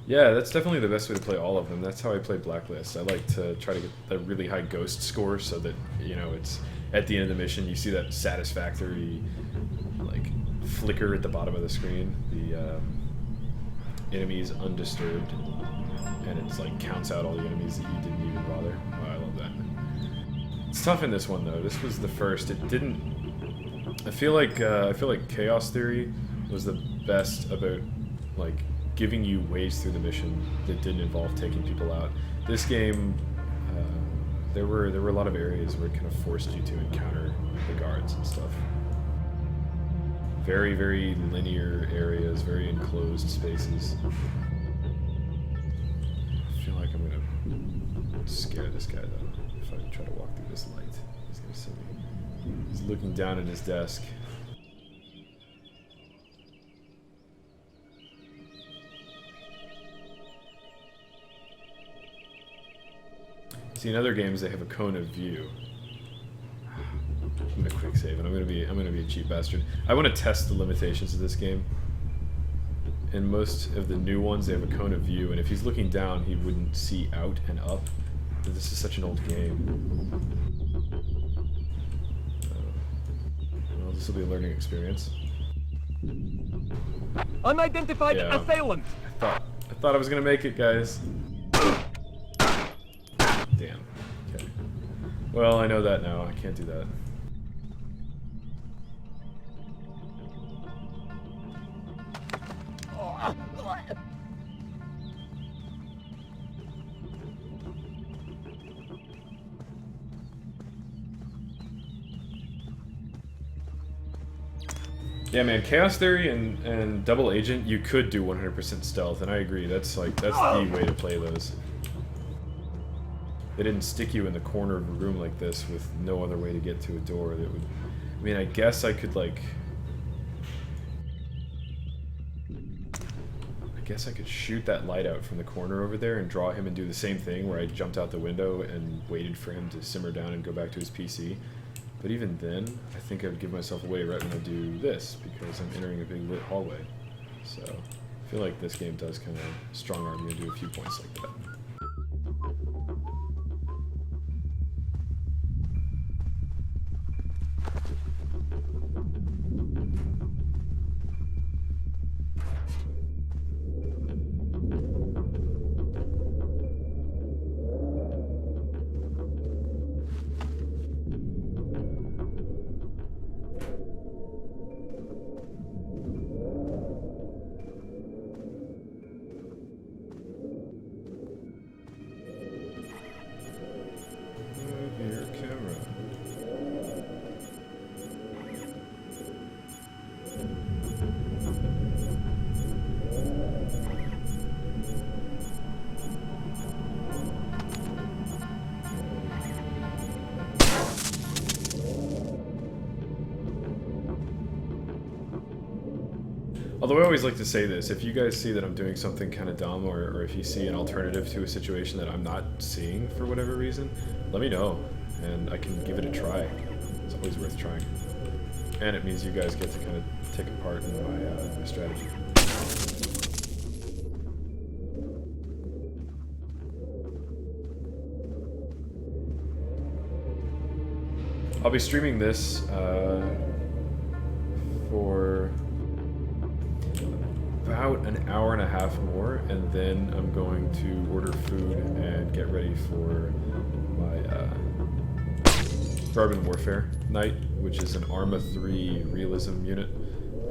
Yeah, that's definitely the best way to play all of them. That's how I play Blacklist. I like to try to get a really high ghost score so that, you know, it's at the end of the mission, you see that satisfactory, like, flicker at the bottom of the screen. The enemies undisturbed. And it's like counts out all the enemies that you didn't even bother. Oh, I love that. It's tough in this one though. This was the first. It didn't. I feel like Chaos Theory was the best about like giving you ways through the mission that didn't involve taking people out. This game, there were a lot of areas where it kind of forced you to encounter the guards and stuff. Very, very linear areas, very enclosed spaces. I feel like I'm gonna scare this guy though. If I try to walk through this light, he's gonna see me. He's looking down at his desk. See, in other games they have a cone of view. I'm gonna quick save, and I'm gonna be a cheap bastard. I want to test the limitations of this game. In most of the new ones, they have a cone of view, and if he's looking down, he wouldn't see out and up. But this is such an old game. Well, this will be a learning experience. Unidentified assailant. I thought I was gonna make it, guys. Damn. Okay. Well, I know that now. I can't do that. Yeah, man, Chaos Theory and Double Agent, you could do 100% stealth, and I agree. That's the way to play those. They didn't stick you in the corner of a room like this with no other way to get to a door that would... I mean, I guess I could, like... I guess I could shoot that light out from the corner over there and draw him and do the same thing where I jumped out the window and waited for him to simmer down and go back to his PC. But even then, I think I would give myself away right when I do this, because I'm entering a big lit hallway. So, I feel like this game does kind of strong arm you to do a few points like that. Although I always like to say this, if you guys see that I'm doing something kind of dumb, or if you see an alternative to a situation that I'm not seeing for whatever reason, let me know, and I can give it a try. It's always worth trying. And it means you guys get to kind of take a part in my strategy. I'll be streaming this for about an hour and a half more, and then I'm going to order food and get ready for my Carbon Warfare night, which is an Arma 3 realism unit,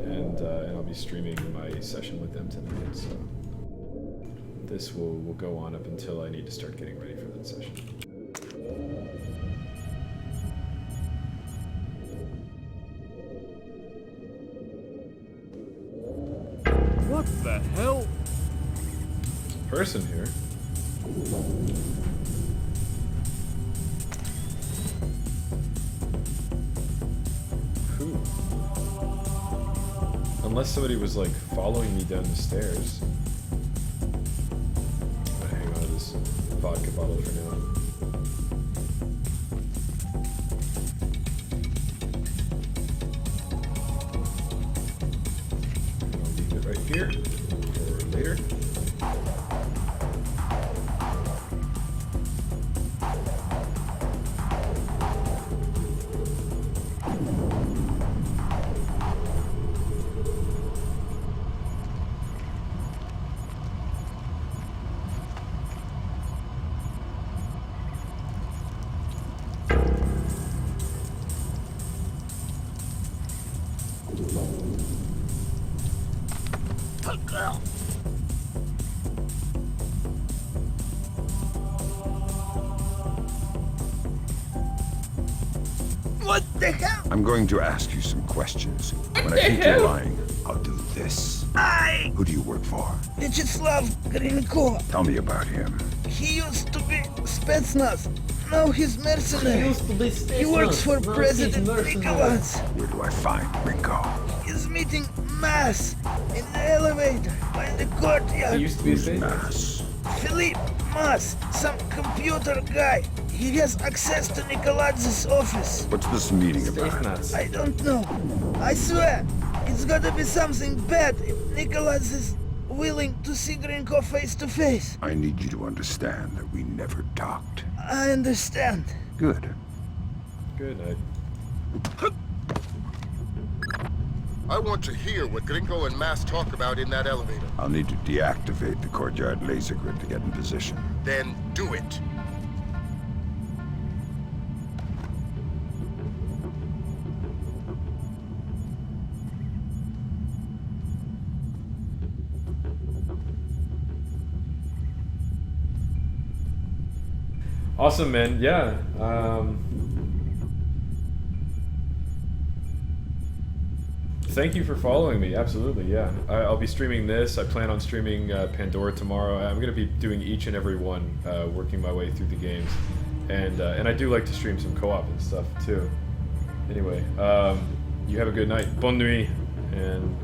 and I'll be streaming my session with them tonight. So this will go on up until I need to start getting ready for that session. What the hell? Person here. Who? Unless somebody was like following me down the stairs. I'm gonna hang on to this vodka bottle for now. Right here for later. What the hell? I'm going to ask you some questions. When I think you're lying, I'll do this. Who do you work for? Vyacheslav Grinko. Tell me about him. He used to be Spetsnaz. Now he's mercenary. He works for President Nicholas. Where do I find Ringo? He's meeting Mass in the elevator by the courtyard. Who's Mass? Philippe Mass, some computer guy. He has access to Nikoladz's office. What's this meeting about? I don't know. I swear, it's gotta be something bad if Nikolaz is willing to see Grinko face to face. I need you to understand that we never talked. I understand. Good. Good night. I want to hear what Grinko and Mass talk about in that elevator. I'll need to deactivate the courtyard laser grid to get in position. Then do it. Awesome, man. Yeah. Thank you for following me. Absolutely, yeah. I'll be streaming this. I plan on streaming Pandora tomorrow. I'm going to be doing each and every one, working my way through the games. And I do like to stream some co-op and stuff, too. Anyway, you have a good night. Bonne nuit. And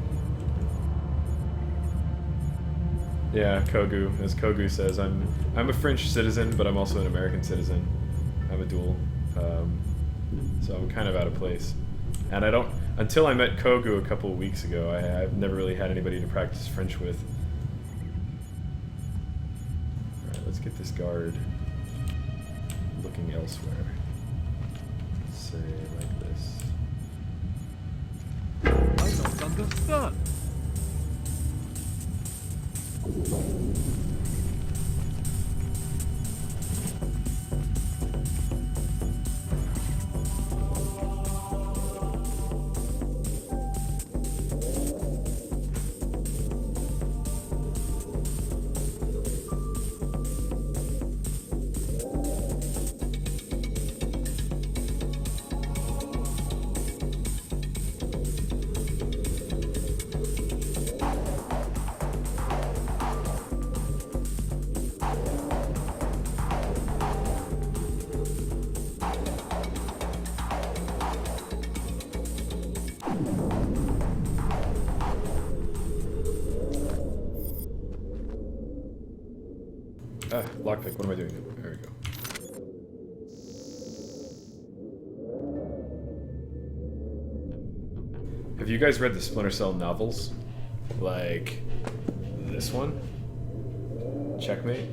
yeah, Kogu. As Kogu says, I'm a French citizen, but I'm also an American citizen. I'm a dual. So I'm kind of out of place. And I don't... Until I met Kogu a couple of weeks ago, I've never really had anybody to practice French with. Alright, let's get this guard looking elsewhere. Let's say like this. I don't understand. Ah, lockpick. What am I doing? There we go. Have you guys read the Splinter Cell novels? Like this one? Checkmate?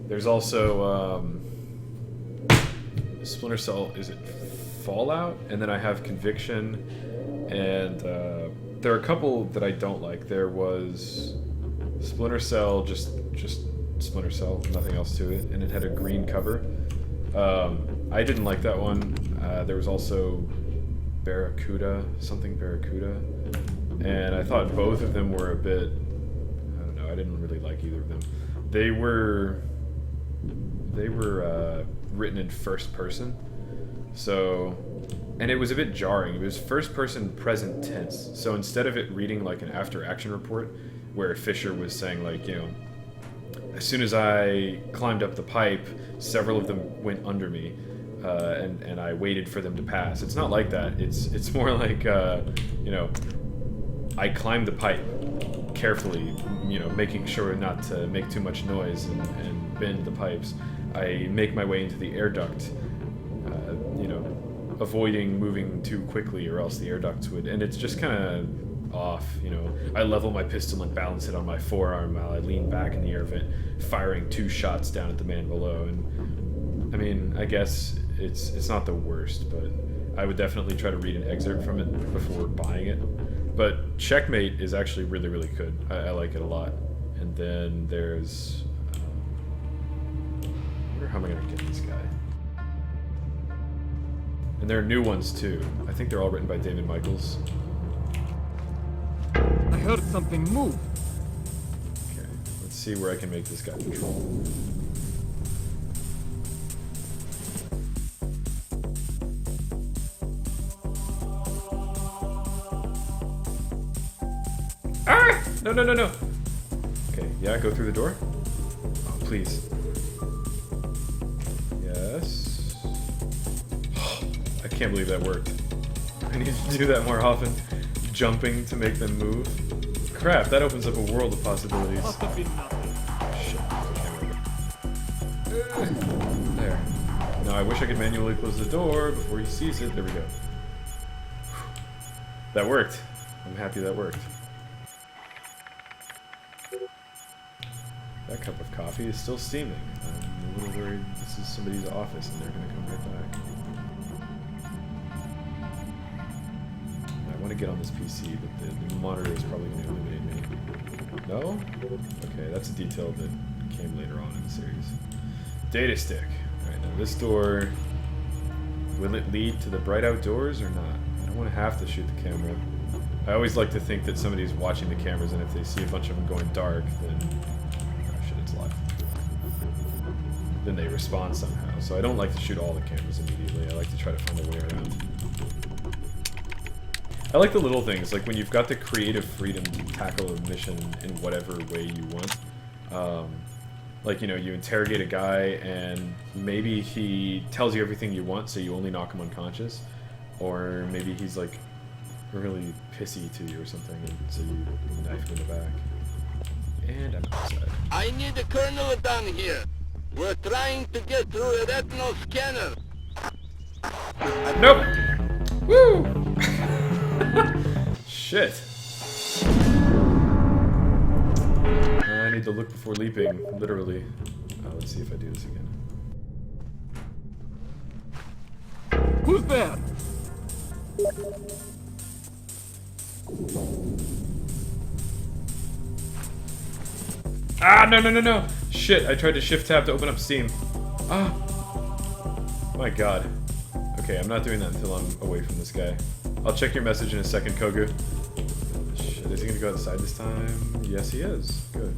There's also Splinter Cell, is it Fallout? And then I have Conviction, and there are a couple that I don't like. There was Splinter Cell, just Splinter Cell, nothing else to it, and it had a green cover. I didn't like that one. There was also Barracuda, and I thought both of them were a bit, I don't know, I didn't really like either of them. They were written in first person, so, and it was a bit jarring. It was first person present tense, so instead of it reading like an after action report where Fisher was saying like, you know, as soon as I climbed up the pipe, several of them went under me, and I waited for them to pass. It's not like that. It's more like, you know, I climbed the pipe carefully, you know, making sure not to make too much noise and bend the pipes. I make my way into the air duct, you know, avoiding moving too quickly or else the air ducts would, and it's just kind of off, you know. I level my pistol and balance it on my forearm while I lean back in the air vent, firing 2 shots down at the man below. And I mean, I guess it's not the worst, but I would definitely try to read an excerpt from it before buying it. But Checkmate is actually really, really good. I like it a lot. And then there's... I wonder how am I going to get this guy. And there are new ones too. I think they're all written by David Michaels. I heard something move. Okay, let's see where I can make this guy control. Ah! No, no, no, no. Okay, yeah, go through the door. Oh, please. Yes. I can't believe that worked. I need to do that more often. Jumping to make them move. Crap, that opens up a world of possibilities. Must have been nothing. Shit. There. Now I wish I could manually close the door before he sees it. There we go. That worked. I'm happy that worked. That cup of coffee is still steaming. I'm a little worried this is somebody's office and they're going to come right back. I want to get on this PC, but the monitor is probably going to eliminate me. No? Okay, that's a detail that came later on in the series. Data stick. Alright, now this door... Will it lead to the bright outdoors or not? I don't want to have to shoot the camera. I always like to think that somebody's watching the cameras, and if they see a bunch of them going dark, then... then they respond somehow. So I don't like to shoot all the cameras immediately. I like to try to find a way around. I like the little things, like when you've got the creative freedom to tackle a mission in whatever way you want. Like, you know, you interrogate a guy and maybe he tells you everything you want, so you only knock him unconscious. Or maybe he's like really pissy to you or something, and so you knife him in the back. And I'm outside. I need a colonel down here. We're trying to get through a retinal scanner. Nope. Woo! Shit. I need to look before leaping, literally. Let's see if I do this again. Who's there? Ah, no, no, no, no! Shit, I tried to shift tab to open up Steam. Ah! My god. Okay, I'm not doing that until I'm away from this guy. I'll check your message in a second, Kogu. Shit, is he gonna go outside this time? Yes, he is. Good.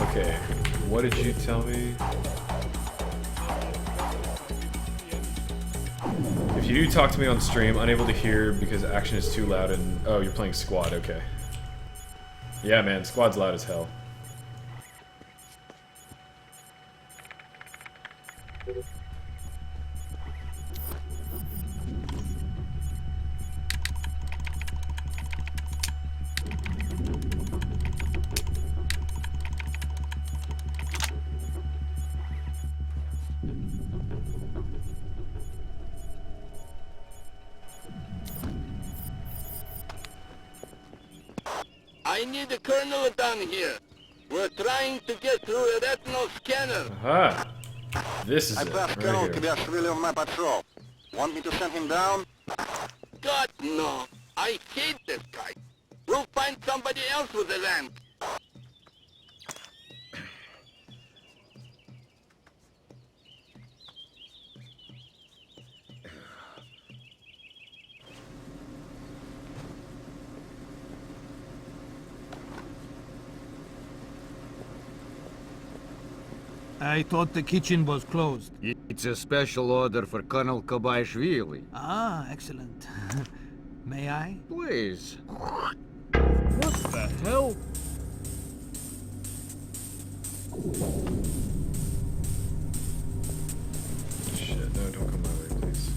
Okay, what did you tell me? If you do talk to me on stream, unable to hear because action is too loud and... Oh, you're playing squad, okay. Yeah, man, squad's loud as hell. I need a colonel down here. We're trying to get through a retinal scanner. Aha! This is I it, passed right Colonel here. Kvashvili on my patrol. Want me to send him down? God, no. I hate this guy. We'll find somebody else with a rank. I thought the kitchen was closed. It's a special order for Colonel Kobaishvili. Ah, excellent. May I? Please. What the hell? Shit, no, don't come my way, please.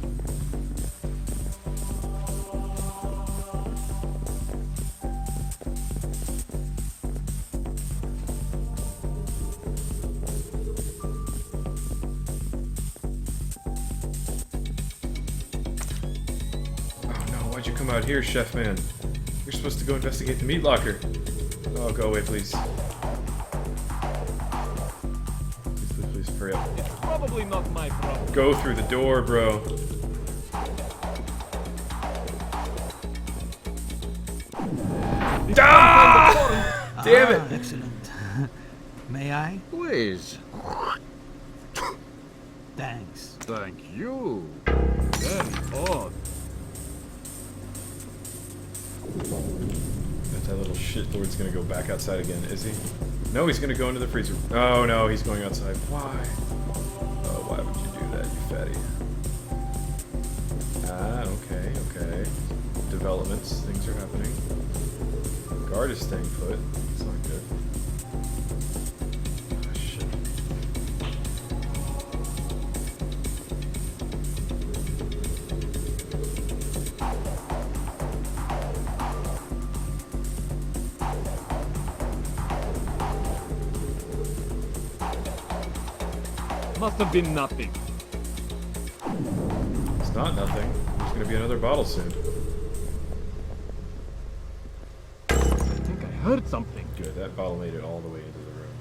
Why'd you come out here, Chef Man? You're supposed to go investigate the meat locker. Oh, go away, please. Please, hurry up. It's probably not my problem. Go through the door, bro. Ah! Damn it! Excellent. May I? Please. Thanks. Thank you. Very odd. That little shitlord's gonna go back outside again, is he? No, he's gonna go into the freezer. Oh no, he's going outside. Why? Oh, why would you do that, you fatty? Ah, okay. Developments, things are happening. Guard is staying put. It's not good. Ah, shit. Must have been nothing. It's not nothing. There's gonna be another bottle soon. I think I heard something. Good, that bottle made it all the way into the room.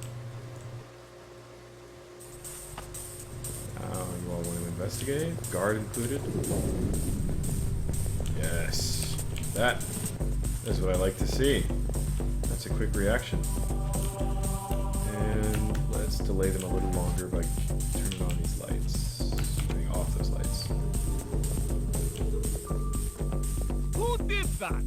Now, you all want to investigate? Guard included? Yes. That is what I like to see. That's a quick reaction. And let's delay them a little longer by turning on these lights. Turning off those lights. Who did that?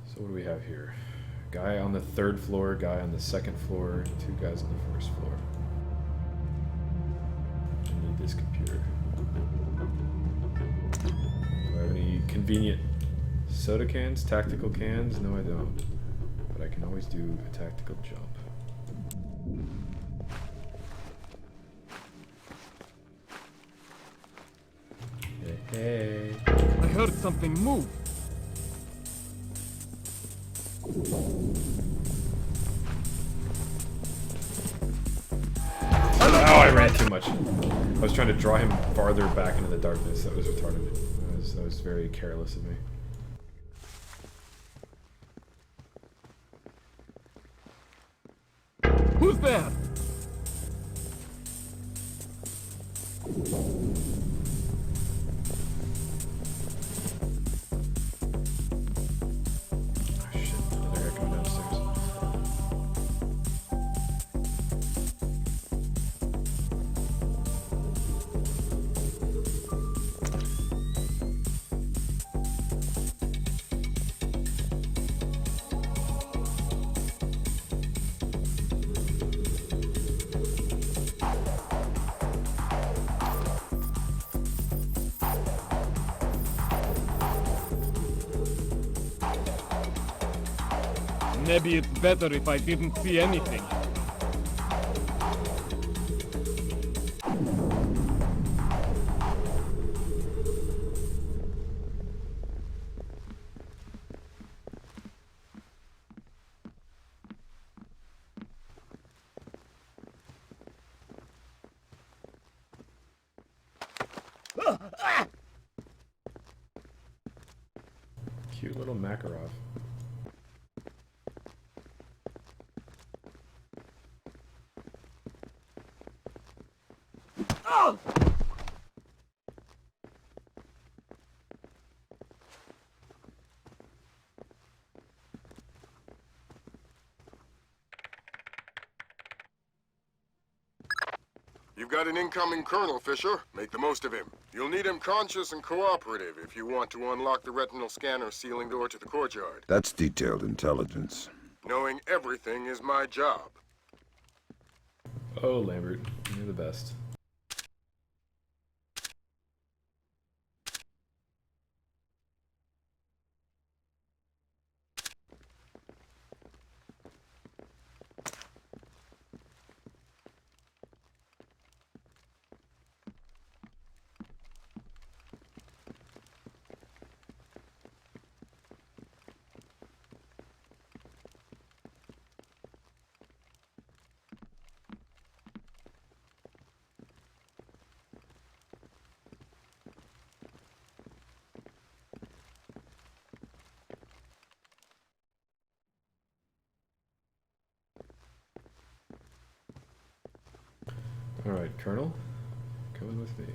So what do we have here? Guy on the 3rd floor, guy on the 2nd floor, 2 guys on the 1st floor. I need this computer. Do I have any convenient soda cans, tactical cans? No, I don't. But I can always do a tactical jump. Hey. I heard something move. Oh, I ran too much. I was trying to draw him farther back into the darkness. That was retarded. That was very careless of me. Almost there. Another guy coming downstairs. Maybe it's better if I didn't see anything. Cute little Makarov. You've got an incoming Colonel, Fisher. Make the most of him. You'll need him conscious and cooperative if you want to unlock the retinal scanner sealing door to the courtyard. That's detailed intelligence. Knowing everything is my job. Oh, Lambert, you're the best. Alright, Colonel, coming with me.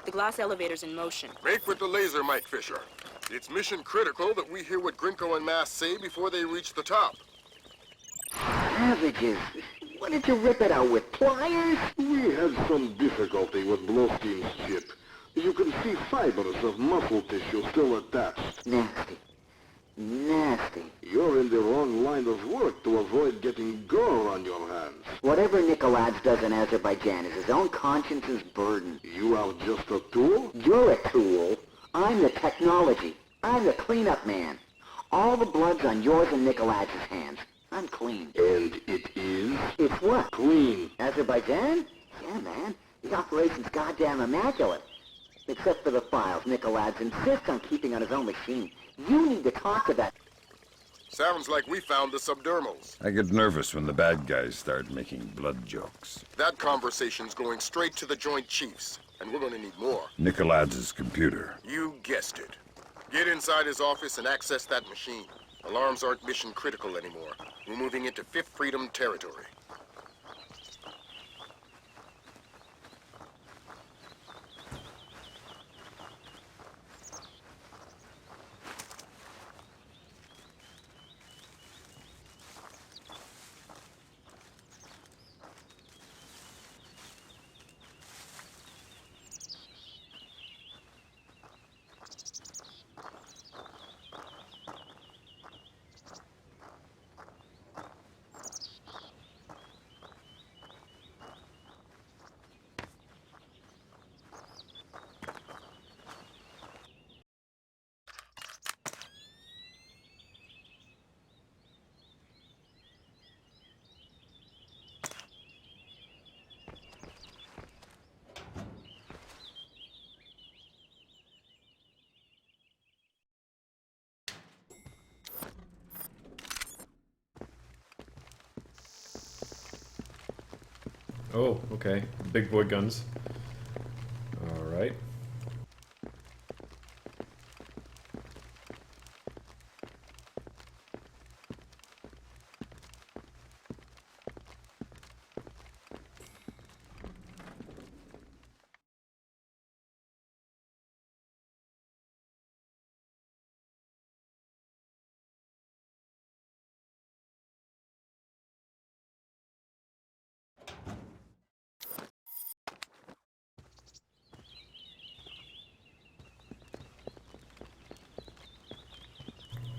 The glass elevator's in motion. Make with the laser, Mike Fisher. It's mission critical that we hear what Grinko and Mass say before they reach the top. Savages! What did you rip it out with, pliers? We had some difficulty with Blowstein's chip. You can see fibers of muscle tissue still attached. Nasty. Nasty. You're in the wrong line of work to avoid getting gore on your hands. Whatever Nikolads does in Azerbaijan is his own conscience's burden. You are just a tool? You're a tool. I'm the technology. I'm the cleanup man. All the blood's on yours and Nikolads' hands. I'm clean. And it is? It's what? Clean. Azerbaijan? Yeah, man. The operation's goddamn immaculate. Except for the files Nikolads insists on keeping on his own machine. You need to talk to that. Sounds like we found the subdermals. I get nervous when the bad guys start making blood jokes. That conversation's going straight to the Joint Chiefs, and we're going to need more. Nikolads' computer. You guessed it. Get inside his office and access that machine. Alarms aren't mission critical anymore. We're moving into Fifth Freedom territory. Oh, okay. Big boy guns. Alright.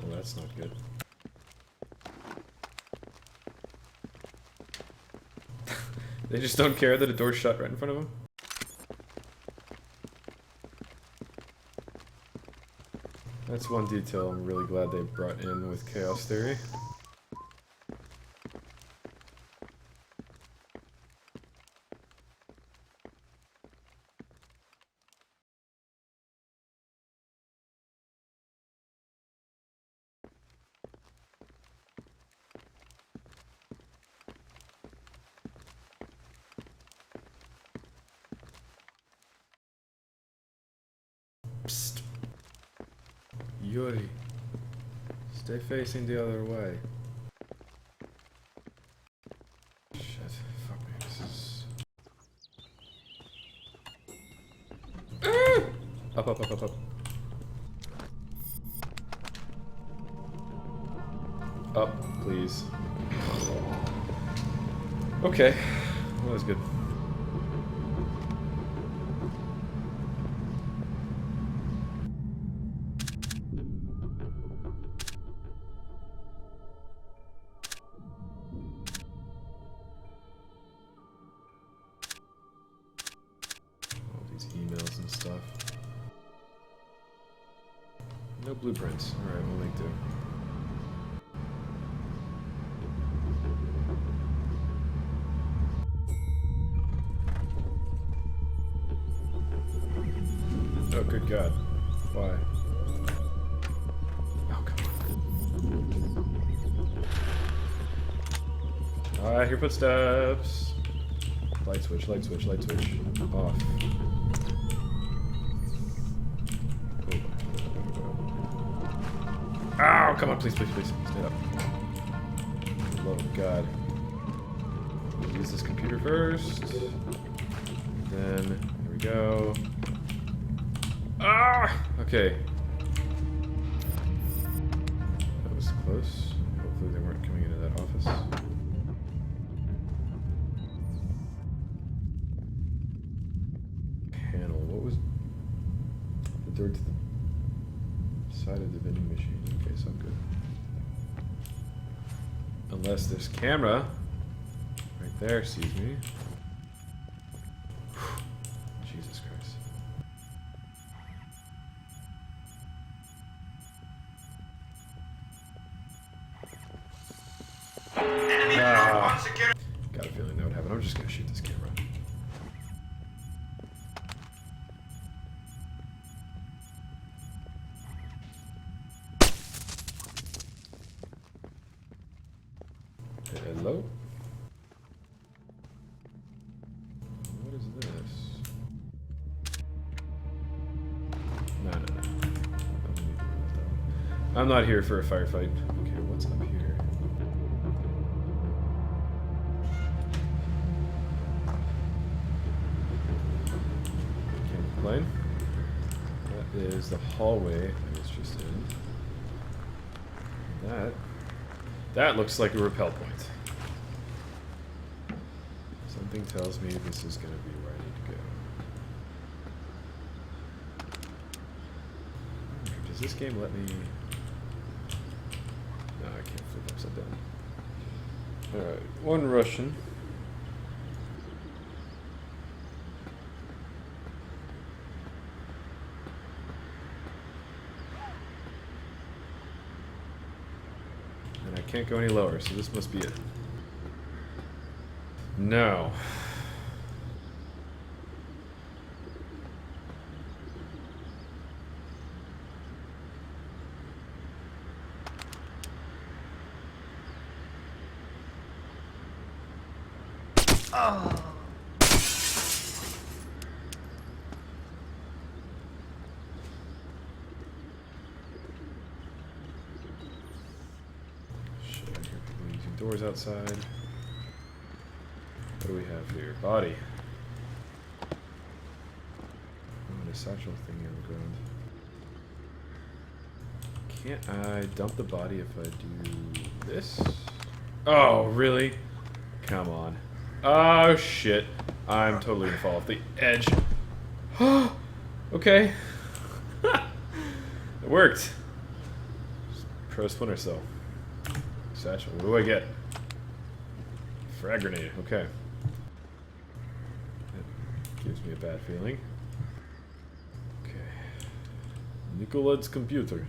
Well, that's not good. They just don't care that a door's shut right in front of them? That's one detail I'm really glad they brought in with Chaos Theory. Psst. Yuri. Stay facing the other way. Shit. Fuck me. This is... Up, up, up, up, up. Up, please. Okay. Well, that was good. All these emails and stuff. No blueprints. Alright, we'll link to. Oh, good God. Why? Oh, come on. I hear footsteps. Light switch, light switch, light switch. Off. Cool. Ow, come on, please, please, please. Stand up. For the love of God. We'll use this computer first. Then, here we go. Ah! Okay. That was close. Hopefully they weren't coming into that office. Panel. What was the door to the side of the vending machine? Okay, so I'm good. Unless this camera right there sees me. Jesus Christ. Got a feeling that would happen. I'm just gonna shoot this camera. Hello? What is this? No, no, no. I'm not here for a firefight. Okay, what's up here? Line. That is the hallway I was just in. That looks like a repel point. Something tells me this is going to be where I need to go. Does this game let me... No, I can't flip upside down. Alright, one Russian. And I can't go any lower, so this must be it. No. Oh. Doors outside. What do we have here? Body. Oh, and a satchel thingy on the ground. Can't I dump the body if I do this? Oh, really? Come on. Oh, shit. I'm totally gonna fall off the edge. Okay. It worked. Pro Splinter Cell. Satchel. What do I get? Frag grenade. Okay. That gives me a bad feeling. Okay. Nicolad's computer.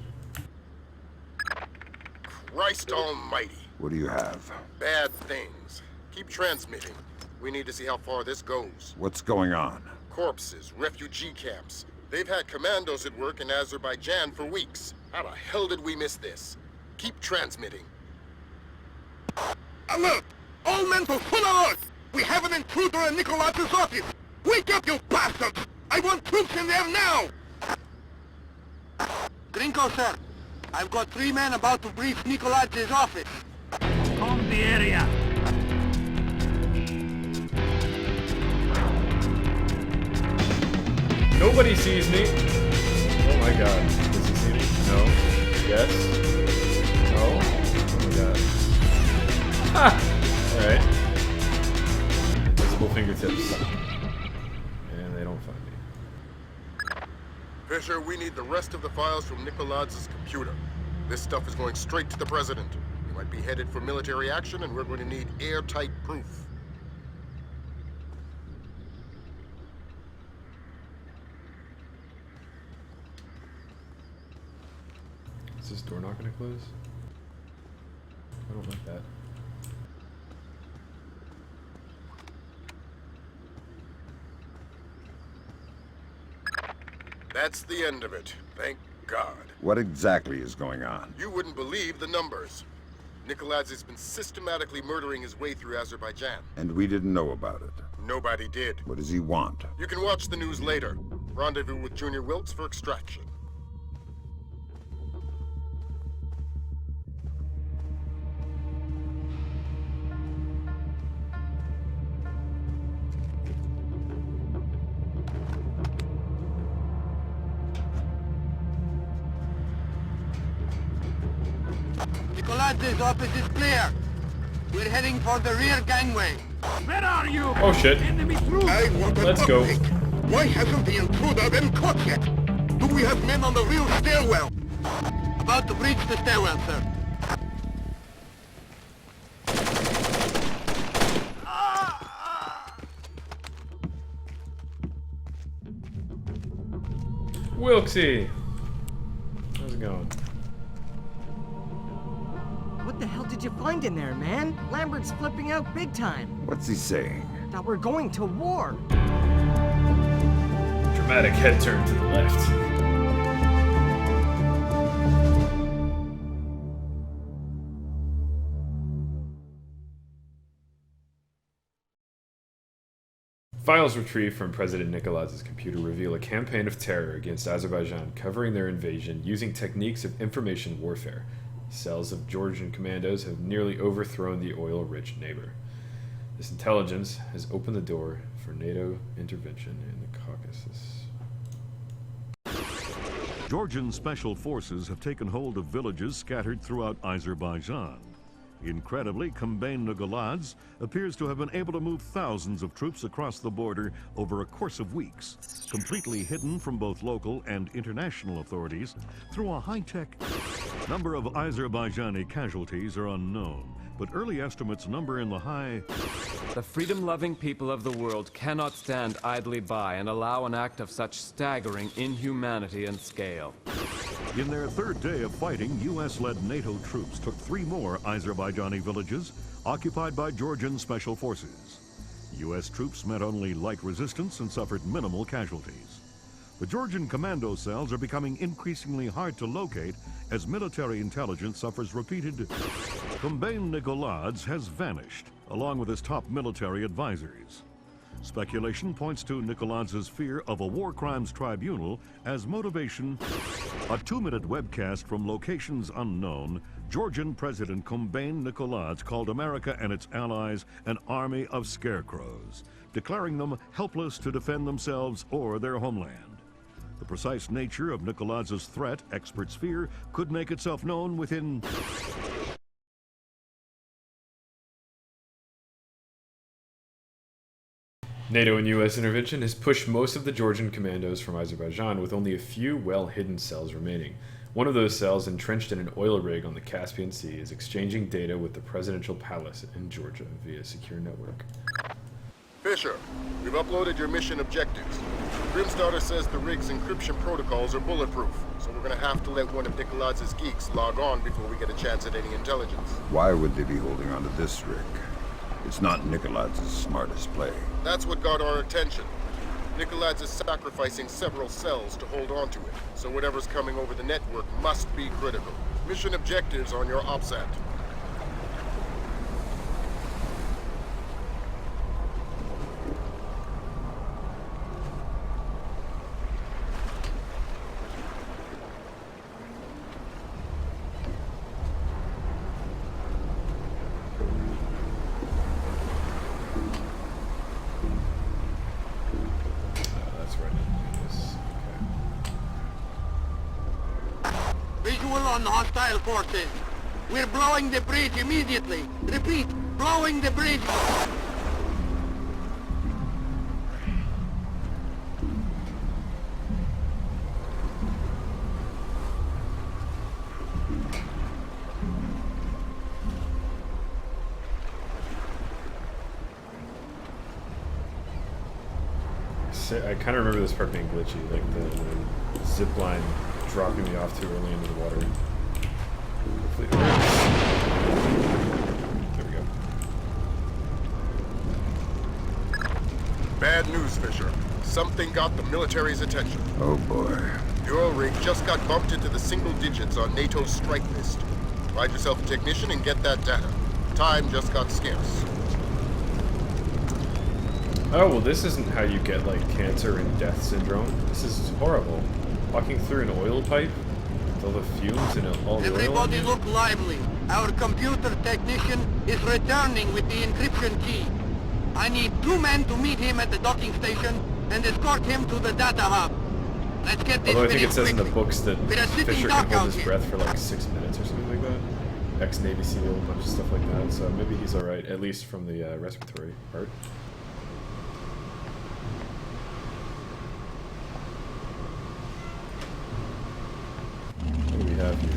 Christ almighty. What do you have? Bad things. Keep transmitting. We need to see how far this goes. What's going on? Corpses, refugee camps. They've had commandos at work in Azerbaijan for weeks. How the hell did we miss this? Keep transmitting. Alert! All men to full alert! We have an intruder in Nicolad's office! Wake up, you bastards! I want troops in there now! Gringo, sir. I've got 3 men about to breach Nicolad's office. Calm the area. Nobody sees me. Oh my god. Does he see me? No. Yes. No. Oh my god. Ha! Alright. Invisible fingertips. And they don't find me. Fisher, we need the rest of the files from Nicolad's computer. This stuff is going straight to the president. He might be headed for military action, and we're going to need airtight proof. Is this door not gonna close? I don't like that. That's the end of it. Thank God. What exactly is going on? You wouldn't believe the numbers. Nicolad's has been systematically murdering his way through Azerbaijan. And we didn't know about it. Nobody did. What does he want? You can watch the news later. Rendezvous with Junior Wilkes for extraction. Nicolad's office is clear. We're heading for the rear gangway. Where are you? Oh shit. Enemy troops. I want an Let's go. update. Why hasn't the intruder been caught yet? Do we have men on the rear stairwell? About to breach the stairwell, sir. Wilksy! How's it going? What the hell did you find in there, man? Lambert's flipping out big time. What's he saying? That we're going to war. Dramatic head turn to the left. Files retrieved from President Nicolad's computer reveal a campaign of terror against Azerbaijan covering their invasion using techniques of information warfare. Cells of Georgian commandos have nearly overthrown the oil-rich neighbor. This intelligence has opened the door for NATO intervention in the Caucasus. Georgian special forces have taken hold of villages scattered throughout Azerbaijan. Incredibly, Kombain Nicoladze appears to have been able to move thousands of troops across the border over a course of weeks, completely hidden from both local and international authorities through a high-tech. Number of Azerbaijani casualties are unknown, but early estimates number in the high. The freedom-loving people of the world cannot stand idly by and allow an act of such staggering inhumanity and scale. In their third day of fighting, U.S.-led NATO troops took 3 more Azerbaijani villages occupied by Georgian special forces. U.S. troops met only light resistance and suffered minimal casualties. The Georgian commando cells are becoming increasingly hard to locate as military intelligence suffers repeated. Kombain Nicoladze has vanished, along with his top military advisors. Speculation points to Nikoladz's fear of a war crimes tribunal as motivation. A 2-minute webcast from locations unknown, Georgian President Kombain Nikoladze called America and its allies an army of scarecrows, declaring them helpless to defend themselves or their homeland. The precise nature of Nikoladze's threat, experts fear, could make itself known within... NATO and U.S. intervention has pushed most of the Georgian commandos from Azerbaijan, with only a few well-hidden cells remaining. One of those cells, entrenched in an oil rig on the Caspian Sea, is exchanging data with the presidential palace in Georgia via secure network. Fisher, we've uploaded your mission objectives. Grim's daughter says the rig's encryption protocols are bulletproof, so we're gonna have to let one of Nikoladze's geeks log on before we get a chance at any intelligence. Why would they be holding onto this rig? It's not Nikoladze's smartest play. That's what got our attention. Nikoladze is sacrificing several cells to hold on to it, so whatever's coming over the network must be critical. Mission objectives on your OPSAT. Visual on hostile forces. We're blowing the bridge immediately. Repeat, blowing the bridge. I kind of remember this part being glitchy, like the zip line dropping me off too early into the water. Hopefully it works. There we go. Bad news, Fisher. Something got the military's attention. Oh boy. The oil rig just got bumped into the single digits on NATO's strike list. Find yourself a technician and get that data. Time just got scarce. Oh, well, this isn't how you get, like, cancer and death syndrome. This is horrible. Walking through an oil pipe with all the fumes and all the oil. Everybody look lively. Our computer technician is returning with the encryption key. I need 2 men to meet him at the docking station and escort him to the data hub. Let's get this. Although I think it says quickly. in the books that Fisher can hold his breath for like 6 minutes or something like that. Ex-Navy SEAL, a bunch of stuff like that. So maybe he's alright, at least from the respiratory part. What do we have here?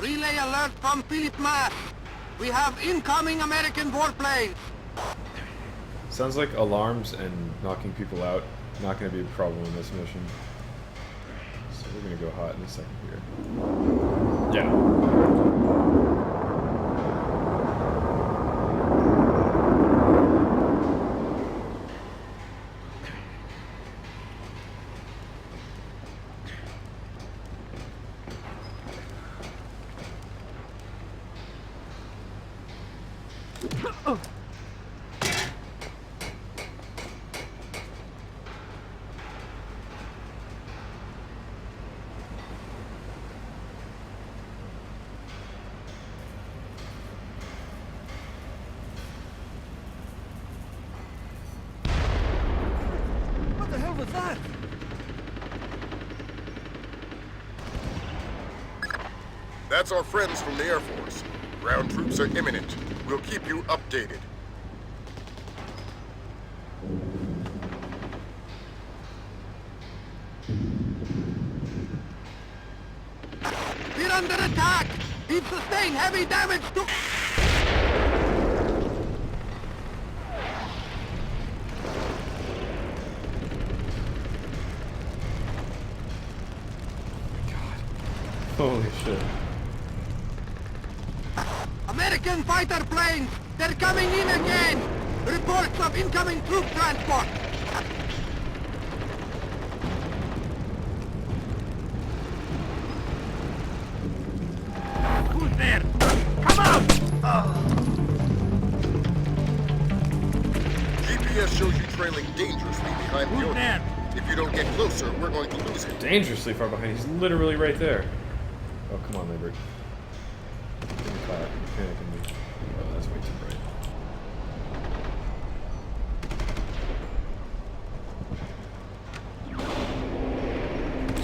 Relay alert from Philip Mass. We have incoming American warplanes. Sounds like alarms and knocking people out not going to be a problem in this mission. So we're going to go hot in a second here. Yeah. That's our friends from the Air Force. Ground troops are imminent. We'll keep you updated. We're under attack! We've sustained heavy damage to... Holy shit. American fighter planes! They're coming in again! Reports of incoming troop transport! Who's there? Come out! GPS shows you trailing dangerously behind the Who's order. there? If you don't get closer, we're going to lose him. Dangerously far behind. He's literally right there. Oh, come on, Lambert. Getting caught. You're panicking me. Oh, that's way too bright.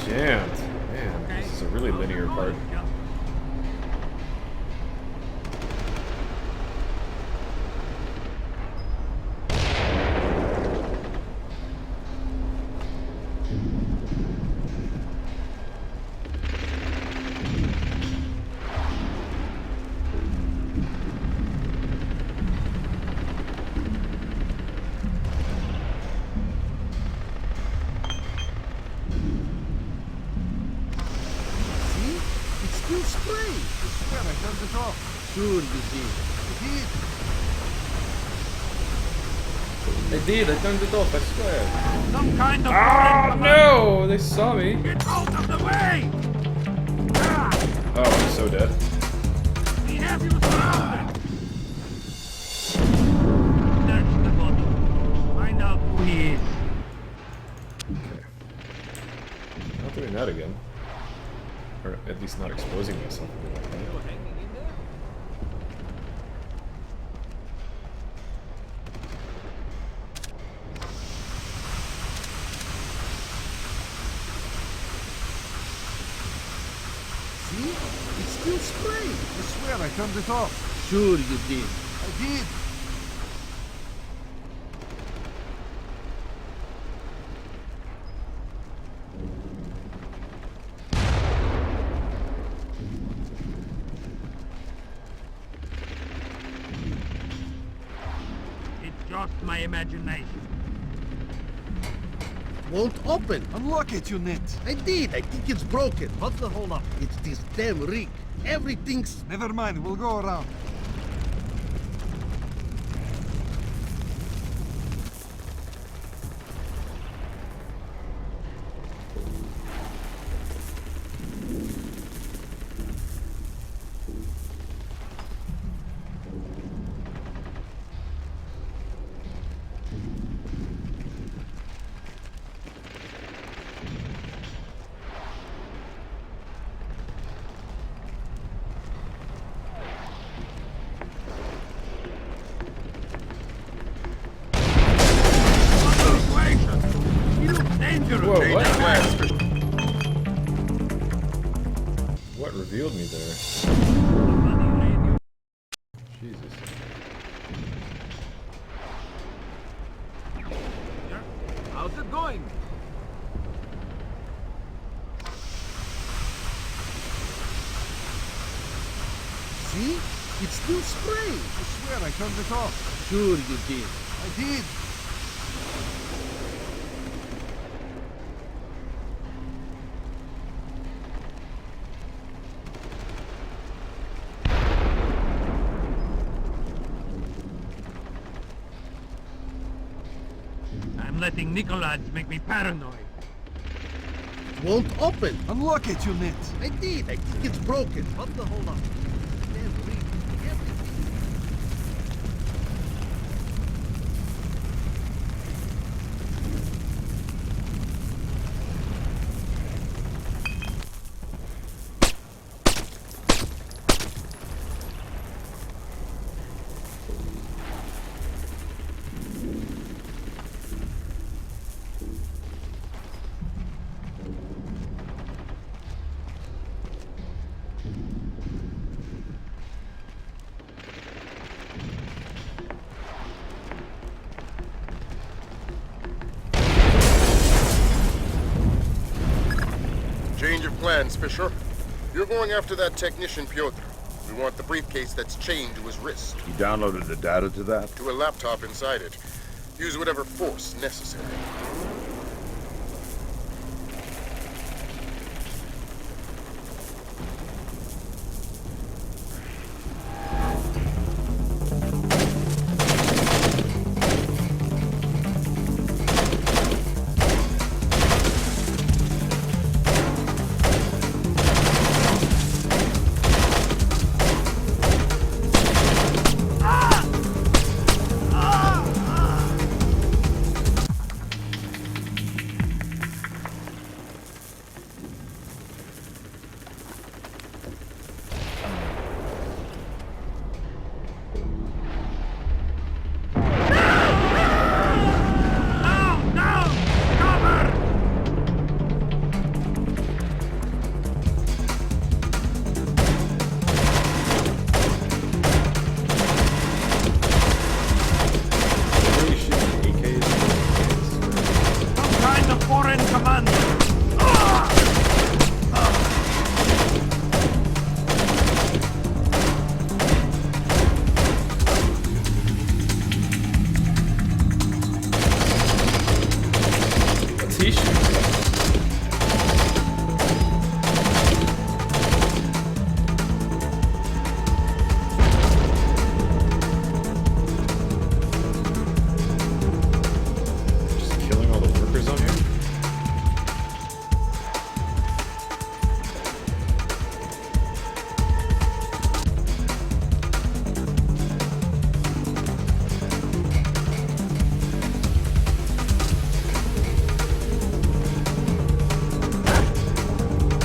Jammed. Man, this is a really linear part. Still spray! I swear I turned it off. Sure you did. I did, I turned it off, I swear. Some kind of... Oh no! They saw me. Get out of the way! Oh, I'm so dead. We have you surrounded! Search the body. Find out who he is. Okay. Not doing that again. Or at least not exposing myself again like that. See? It's still spray. I swear I turned it off. Sure you did. I did. It's just my imagination. Won't open. Unlock it, you net. I did. I think it's broken. What's the hold up? It's this damn rig. Everything's... Never mind. We'll go around. Whoa, what? What revealed me there? Jesus. How's it going? See? It's still spray. I swear I turned it off. Sure you did. I did. I'm letting Nicolads make me paranoid. It won't open. Unlock it, you net. I did. I think it's broken. What the hold up? Damn rig. Everything. plans, Fisher. You're going after that technician, Pyotr. We want the briefcase that's chained to his wrist. You downloaded the data to that? To a laptop inside it. Use whatever force necessary.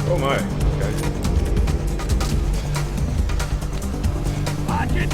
Oh my. Okay. Watch it!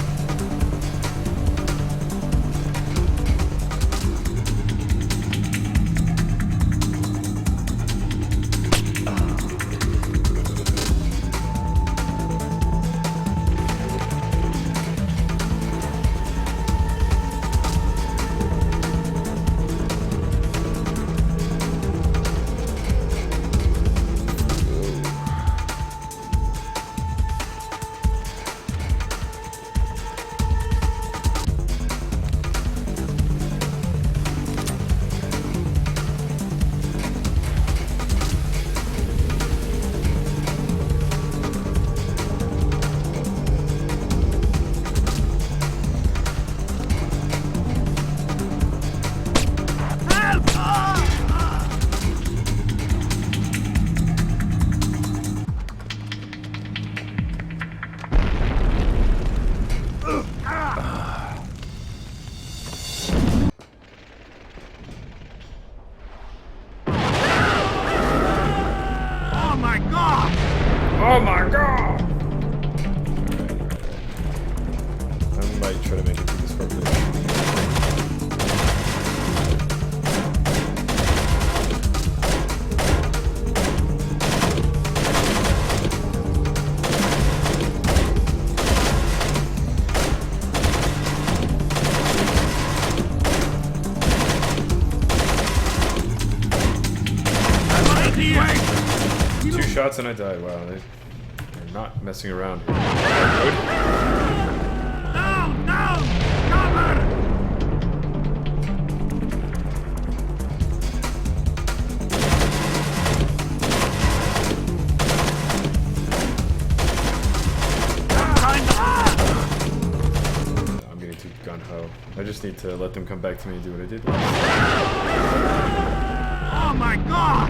Oh my god! I might try to make it through this part. Two shots and I died. Wow, they're not messing around here. Down! Down! Cover! I'm getting too gung-ho. I just need to let them come back to me and do what I did. Oh my god!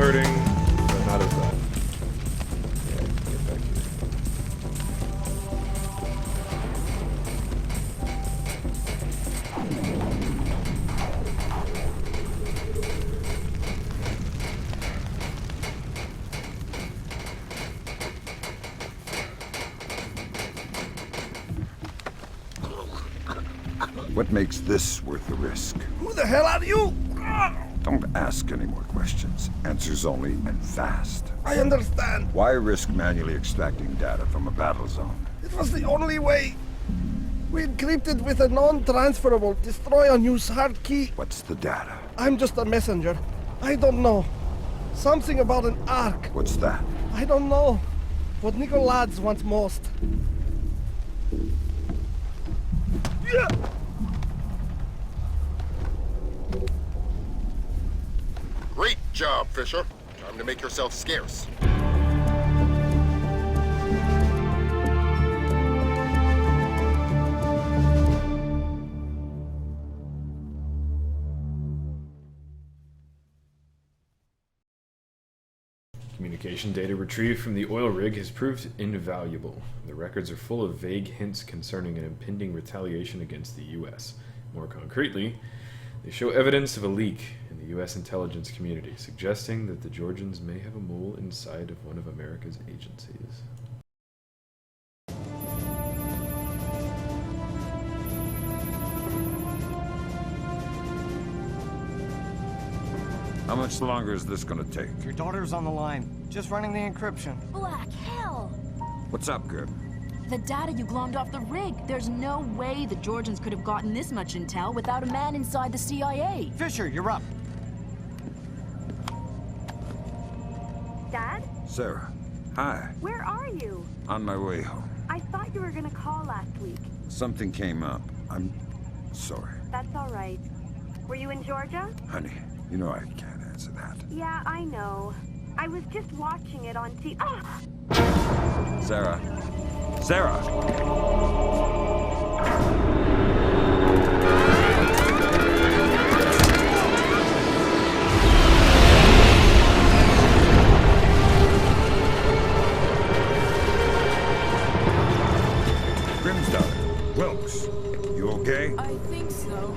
hurting, but not as bad. Yeah, get back here. What makes this worth the risk? Who the hell are you? Don't ask any more questions. Answers only, and fast. I understand. Why risk manually extracting data from a battle zone? It was the only way. We encrypted with a non-transferable destroy on use hard key. What's the data? I'm just a messenger. I don't know. Something about an ark. What's that? I don't know. What Nicolads wants most. Yeah. Great job, Fisher. Time to make yourself scarce. Communication data retrieved from the oil rig has proved invaluable. The records are full of vague hints concerning an impending retaliation against the U.S. More concretely, they show evidence of a leak in the U.S. intelligence community, suggesting that the Georgians may have a mole inside of one of America's agencies. How much longer is this gonna take? Your daughter's on the line. Just running the encryption. Black hell! What's up, Gib? The data you glommed off the rig. There's no way the Georgians could have gotten this much intel without a man inside the CIA. Fisher, you're up. Dad? Sarah. Hi. Where are you? On my way home. I thought you were gonna call last week. Something came up. I'm sorry. That's all right. Were you in Georgia? Honey, you know I can't answer that. Yeah, I know. I was just watching it on TV. Ah! Sarah. Sarah! Wilkes, you okay? I think so.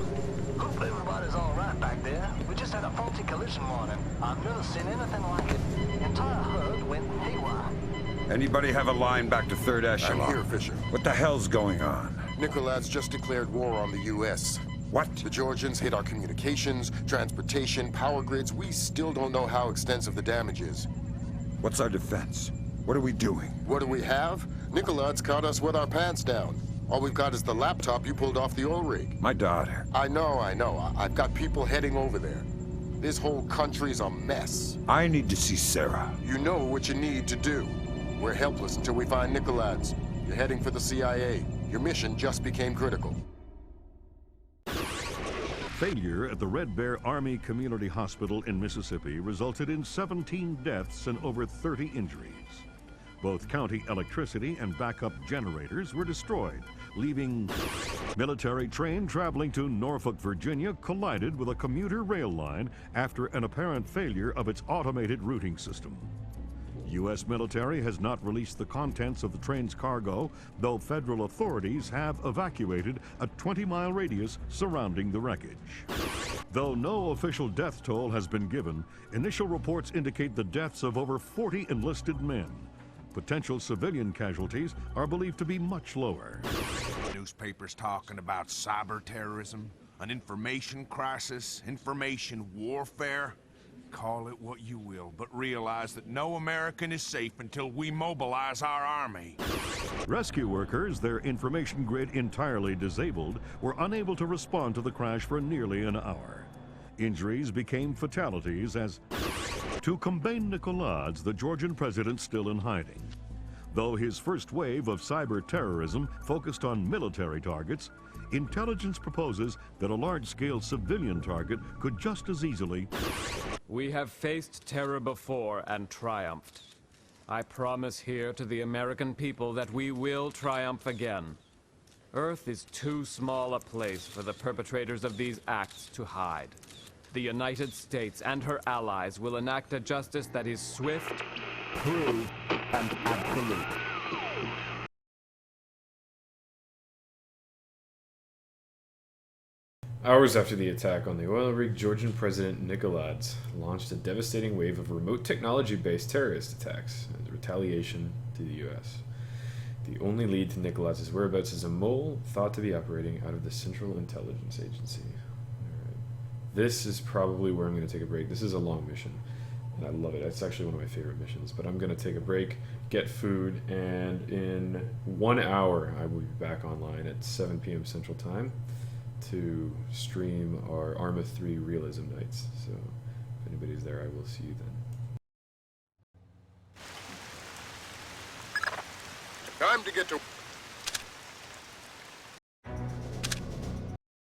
Hope everybody's all right back there. We just had a faulty collision warning. I've never seen anything like it. The entire herd went haywire. Anybody have a line back to third echelon? I'm here, Fisher. What the hell's going on? Nicolads just declared war on the U.S. What? The Georgians hit our communications, transportation, power grids. We still don't know how extensive the damage is. What's our defense? What are we doing? What do we have? Nicolads caught us with our pants down. All we've got is the laptop you pulled off the oil rig. My daughter. I know. I've got people heading over there. This whole country's a mess. I need to see Sarah. You know what you need to do. We're helpless until we find Nicolads. You're heading for the CIA. Your mission just became critical. Failure at the Red Bear Army Community Hospital in Mississippi resulted in 17 deaths and over 30 injuries. Both county electricity and backup generators were destroyed, leaving military train traveling to Norfolk, Virginia collided with a commuter rail line after an apparent failure of its automated routing system. U.S. military has not released the contents of the train's cargo, though federal authorities have evacuated a 20-mile radius surrounding the wreckage. Though no official death toll has been given, initial reports indicate the deaths of over 40 enlisted men. Potential civilian casualties are believed to be much lower. Newspapers talking about cyber terrorism, an information crisis, information warfare. Call it what you will, but realize that no American is safe until we mobilize our army. Rescue workers, their information grid entirely disabled, were unable to respond to the crash for nearly an hour. Injuries became fatalities as, to combat Nicolads, the Georgian president still in hiding. Though his first wave of cyber terrorism focused on military targets, intelligence proposes that a large-scale civilian target could just as easily... We have faced terror before and triumphed. I promise here to the American people that we will triumph again. Earth is too small a place for the perpetrators of these acts to hide. the United States and her allies will enact a justice that is swift, true, and absolute. Hours after the attack on the oil rig, Georgian President Nikolads launched a devastating wave of remote technology-based terrorist attacks as a retaliation to the U.S. The only lead to Nikolads' whereabouts is a mole thought to be operating out of the Central Intelligence Agency. Alright. This is probably where I'm going to take a break. This is a long mission, and I love it. It's actually one of my favorite missions, but I'm going to take a break, get food, and in 1 hour I will be back online at 7 p.m. Central Time to stream our Arma 3 Realism Nights. So if anybody's there, I will see you then. Time to get to